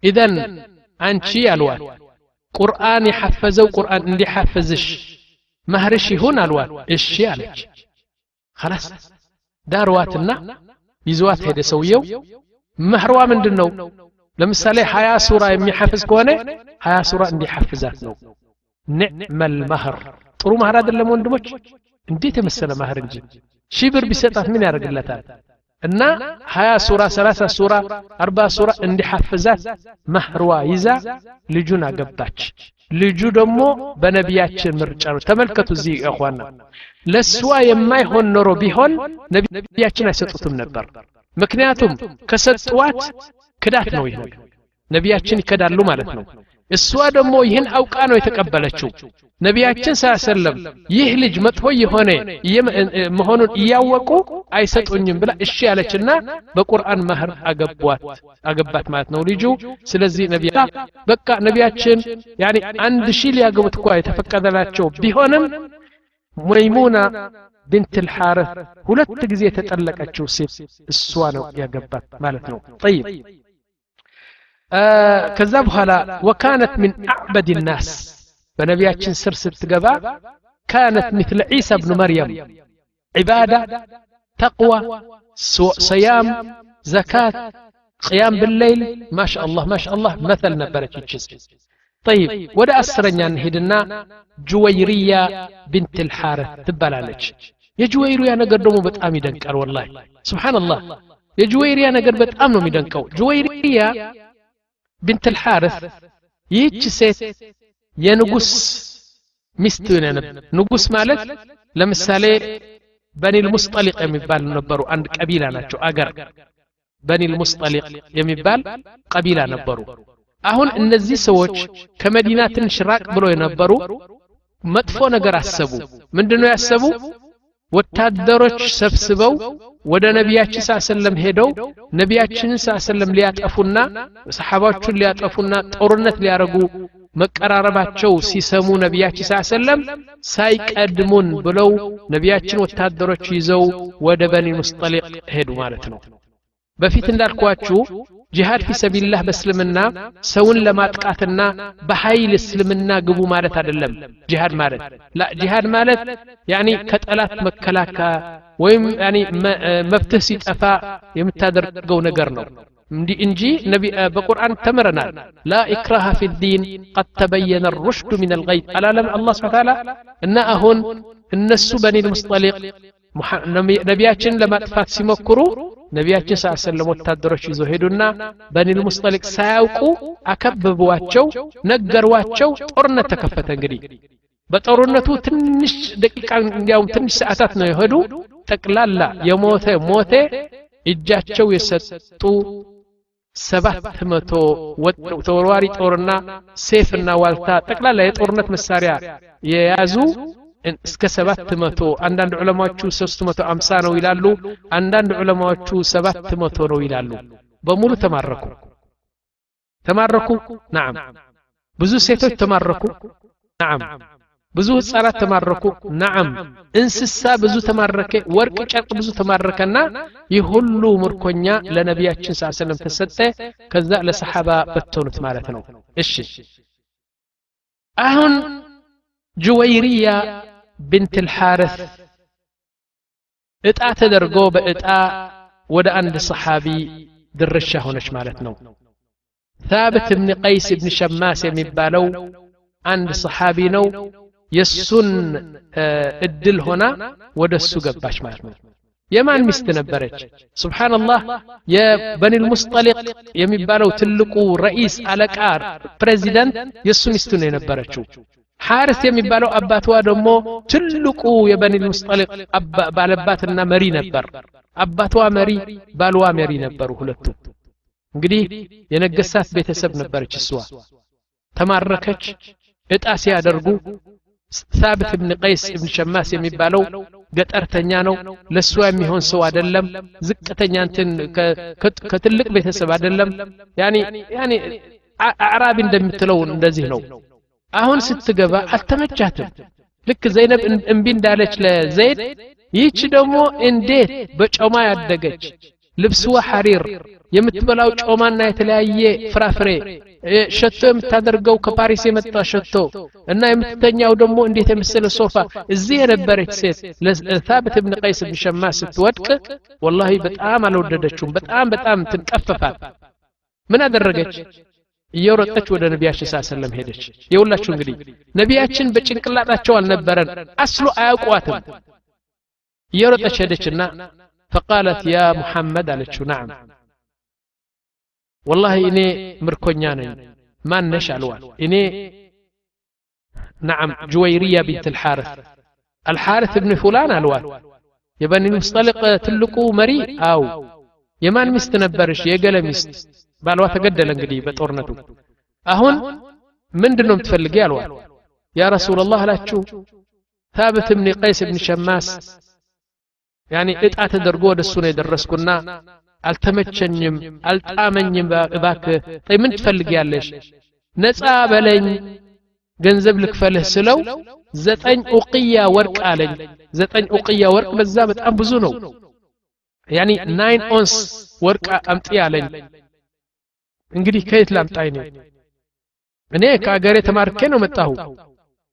اذا አንቺ አልዋት ቁርአን የሐፈዘው ቁርአን እንዲሐፈዝሽ ማህርሽ ይሁን አልዋት እሺ አለች خلاص ዳርዋትና ይዟት ሄደ ሰውየው ማህርዋ ምንድነው ለምሳሌ 20 ሱራ የሚሐፍዝ ከሆነ 20 ሱራ እንዲሐፍዛት ነው ንዕመል ማህር ጥሩ ማህር አይደለም ወንድሞች እንዴት የመሰለ ማህር እንጂ ሺህ ብር ቢሰጣት ምን ያደርግላታል እና 20 ሱራ 30 ሱራ 40 ሱራ እንዲሐፍዛት ማህርዋ ይዛ ልጁን አገባች ልጁ ደግሞ በነቢያችን ምርጫ ነው ተመልከቱ እዚህ እخوانا ለሷ የማይሆን ኖሮ ቢሆን ነቢያችን አይሰጡትም ነበር ምክንያቱም ከሰጥዋት ክዳት ነው ይሄ ነቢያችን ይከዳሉ ማለት ነው እሷ ደግሞ ይህን አውቃ ነው የተቀበለችው ነቢያችን ሰለላሁ ይህ ልጅ መጥፎ የሆነ መሆኑን ያወቁ አይሰጡኝም ብላ እሺ ያለችና በቁርአን ማህር አገባት ማለት ነው ልጁ ስለዚህ በቃ ነቢያችን ያኒ 1000 ሊያገቡት እንኳን የተፈቀደላቸው ቢሆንም መይሙና بنت الحارث ሁለት ጊዜ ተጠለቀችው ሴት እሷ ነው ያገባት ማለት ነው طيب ከዛ በኋላ وكانت من اعبد الناس በነቢያችን ስር ስትገባ كانت مثل عيسى ابن مريم عباده تقوى صيام زكاه قيام بالليل ما شاء الله مثل ነበረች طيب ወደ አስረኛ እንሄድና ጁወይሪያ بنت الحارث ትባላለች የጁወይሪያ ነገር ደግሞ በጣም ይደንቃል والله سبحان الله የጁወይሪያ ነገር በጣም ነው የሚደንቀው ጁወይሪያ بنت الحارث ይህች ሴት የንጉስ ሚስት ነበር ንጉስ ማለት ለምሳሌ በኒል ሙስጠሊቅ የሚባል ነበሩ አንድ ቀቢላ ናቸው አገር በኒል ሙስጠሊቅ የሚባል ቀቢላ ነበሩ አሁን እነዚህ ሰዎች ከመዲና ትንሽ ራቅ ብሎ የነበሩ መጥፎ ነገር አሰቡ ምንድነው ያሰቡ ወታደሮች ሰብስበው ወደ ነቢያችን ሰለላሁ ሄደው ነቢያችንን ሰለላሁ ሊያጠፉና ሰሃባዎቹን ሊያጠፉና ጦርነት ሊያረጉ መቀራረባቸው ሲሰሙ ነቢያችን ሰለላሁ ሳይቀድሙን ብለው ነቢያችን ወታደሮች ይዘው ወደ በኒ ሙስጠሊቅ ሄዱ ማለት ነው በፊት እንዳልኳችሁ ጂሃድ ፊ ሰቢልላህ በእስልምና ሰውን ለማጥቃትና በኃይል እስልምና ግቡ ማለት አይደለም ጂሃድ ማለት ላ ጂሃድ ማለት ያኒ ከጠላት መከላከያ ወይም ያኒ መብትህ ሲጠፋ የምታደርገው ነገር ነው እንጂ ነቢ በቁርአን ተመረናል ላ ኢክራሃ ፊ ዲን قد تبين الرشد من الغي አላለም አላህ Subhanahu Wa Ta'ala እና አሁን እነሱ በኒ ሙስጠሊቅ ነቢያችን ለማጥፋት ሲሞክሩ ነቢያችን ሰለላሁ ወታደሮች ይዘው ሄዱና በኒል ሙስጠሊቅ ሳያውቁ አከበቧቸው ነገሯቸው ጦርነት ተከፈተ እንግዲህ በጦርነቱ ትንሽ ደቂቃ እንዲያው ትንሽ ሰዓታት ነው የሄዱ ጠቅላላ የሞተ እጃቸው የሰጡ 700 ተወርዋሪ ጦርና ሰይፍና ዋልታ ጠቅላላ የጦርነት መሳሪያ የያዙ እስከ 700 አንዳንድ ዑለማዎቹ 350 ነው ይላሉ አንዳንድ ዑለማዎቹ 700 ነው ይላሉ በሙሉ ተማረኩ نعم ብዙ ሴቶች ተማረኩ نعم ብዙ ህፃናት ተማረኩ نعم እንስሳ ብዙ ተማረከ ወርቅ ጨርቅ ብዙ ተማረከና ይሁሉ ምርኮኛ ለነቢያችን ሰለላሁ ተሰጠ ከዛ ለሰሃባ በተኑት ማለት ነው እሺ አሁን ጁወይሪያ بنت الحارث እጣ ተደርጎ በእጣ ወደ አንድ ሰሃቢ ድርሻ ሆነች ማለት ነው ثابت بن قيس بن شماس የሚባለው አንድ ሰሃቢ ነው የሱን እድል ሆና ወደሱ ገባች ማለት ነው የማን ሚስት ነበረች ሱብሃንአላህ የበኒል ሙስጠሊቅ የሚባለው ትልቁ ረኢስ አለቃ ፕሬዚዳንት የሱ ሚስት ነው የነበረችው حارث የሚባለው አባቷ ደግሞ ትልቁ የበኒል ሙስጠሊቅ ባለባትና መሪ ነበር አባቷ መሪ ባልዋ መሪ ነበሩ ሁለቱ እንግዲህ የነገሳት ቤተሰብ ነበረች እሷ ተማረከች እጣ ሲያደርጉ ثابت بن قيس بن شماس የሚባለው ገጠርተኛ ነው ለሱ የሚሆን ሰው አይደለም ዝቅተኛ እንትን ከትልቅ ቤተሰብ አይደለም ያኒ አዕራቢ እንደምትለው እንደዚህ ነው አሁን ስትገባ አልተመቻትም ልክ ዘይነብ እንቢ እንዳለች ለዘይድ ይህች ደግሞ እንዴት በጮማ ያደገች ልብስዋ ሐሪር የምትበላው ጮማና የተለያየ ፍራፍሬ ሸቶ የምታደርገው ከፓሪስ የመጣ ሸቶ እና የምትተኛው ደግሞ እንዴት የመሰለ ሶፋ እዚህ የነበረች ሴት ለثابت بن قيس بن شماس ስትወድቅ والله በጣም አልወደደችውም በጣም ትንቀፈፋት ምን አደረገች እየሮጠች ወደ ነቢያችን ሰለላሁ ሄደች የውላችሁ እንግዲህ ነቢያችን በጭንቅላታቸው አልነበረን አስሉ አያውቋትም እየሮጠች ሄደችና فقالت يا محمد አለችው نعم والله እኔ ምርኮኛ ነኝ ማን ነሽ አልዋል እኔ نعم جويرية بنت الحارث ابن فلان አልዋል የበኒ ሙስጠሊቅ ትልቁ መሪ አው የማን ሚስት ነበርሽ የገለ ሚስት ባልዋ ተገደለ እንግዲህ በጦርነቱ አሁን ምንድነው የምትፈልጊ አልዋል ያ ረሱላህ አላችሁ ثابت بن قيس بن شماس يعني እጣ ተደርጎ ወደሱ ነው የደረስኩና አልተመቸኝም አልጣመኝም እባክ ምን ትፈልጊያለሽ ነፃ በለኝ ገንዘብ ልክፈልህ ስለው 9 ኡቅያ ወርቅ አለኝ 9 ኡቅያ ወርቅ በዛ በጣም ብዙ ነው يعني 9 ኦንስ ወርቅ አምጪ አለኝ እንግዲህ ከየት ላምጣኝ ነው እኔ ከአገሬ ተማርኬ ነው መጣሁ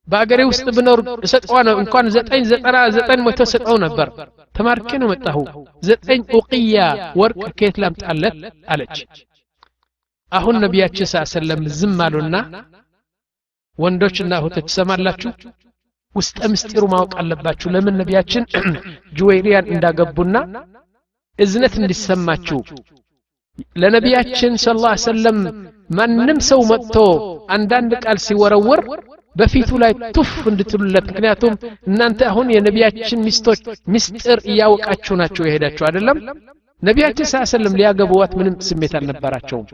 በአገሬ ውስጥ ብኖር እሰጠው ነው እንኳን 999 ሰጠው ነበር ተማርኬ ነው መጣሁ 9 ኡቅያ ወርቅ ከየት ላምጣለት አለች አሁን ነቢያችን ሰለላሁ ዝም አሉና ወንዶችና እህቶች ተሰማላችሁ ውስጥ ምስጢሩ ማወቅ አለባችሁ ለምን ነቢያችን ጁወይሪያን እንዳገቡና እዝነት እንዲሰማችሁ ለነቢያችን ሰለላሁ ዐለይሂ ወሰለም ማንም ሰው መጥቶ አንዳንድ ቃል ሲወረወር በፊቱ ላይ ቱፍ እንድትሉለት ምክንያቱም እናንተ አሁን የነቢያችን ሚስቶች ምስጢር ያወቃችሁ ናቸው የሄዳችሁ አይደለም ነቢያችን ሰለላሁ ሊያገቡዋት ምንም ስሜት አልነበራቸውም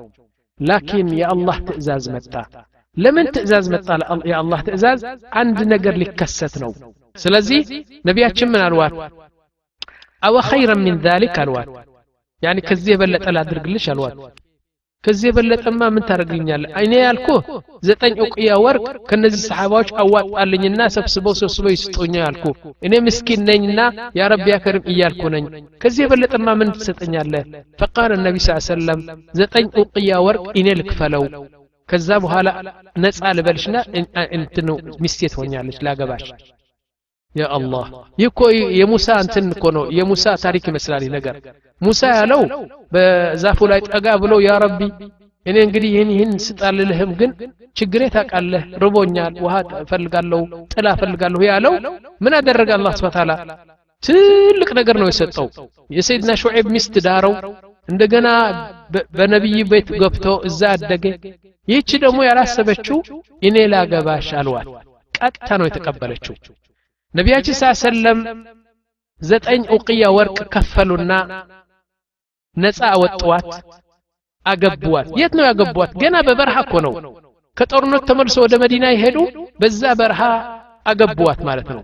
ላኪን የአላህ ትእዛዝ መጣ ለምን ትእዛዝ መጣ የአላህ ትእዛዝ አንድ ነገር ሊከሰት ነው ስለዚህ ነቢያችን ምን አልዋት አው خيرا من ذلك አልዋት يعني ከዚህ የበለጠ ላድርግልሽ አልዋት ከዚህ የበለጠማ ምን ታረግልኛለህ እኔ ያልኩ 9 ኡቅያ ወርቅ ከነዚህ ሰሃባዎች አዋጣልኝና ሰብስበው ይስጡኛ ያልኩ እኔ ምስኪን ነኝና ያ ረቢ ያ ከሪም እያልኩ ነኝ ከዚህ የበለጠማ ምን ትሰጠኛለህ فقال النبي صلى الله عليه وسلم 9 ኡቅያ ወርቅ እኔ ልክፈለው ከዛ በኋላ ነፃ ልበልሽና እንትኑ ሚስቴት ሆኛለች ላገባሽ ያ አላህ ይኮ የሙሳ እንትን እኮ ነው የሙሳ ታሪክ ይመስላል ነገር ሙሳ ያለው በዛፉ ላይ ጠጋ ብሎ ያ ረቢ እኔ እንግዲህ ይሄን ስጣልልህም ግን ችግሬ ታቃለህ ርቦኛል ውሃ ፈልጋለሁ ጥላ ፈልጋለሁ ያለው ምን አደረገ አላህ Subhanahu Ta'ala ትልቅ ነገር ነው የሰጠው የሰይድና ሹዓይብ ሚስት ዳረው እንደገና በነብይ ቤት ገብቶ እዛ አደገ ይህች ደግሞ ያላሰበችው እኔ ላገባሽ አልዋት ቀጥታ ነው የተቀበለችው ነቢያችን ሰለላሁ 9 ኡቅያ ወርቅ ከፈሉና ነፃ አወጣዋት አገቧት የት ነው ያገቧት ገና በበረሃ እኮ ነው ከጦርነት ተመልሶ ወደ መዲና ይሄዱ በዛ በረሃ አገቧት ማለት ነው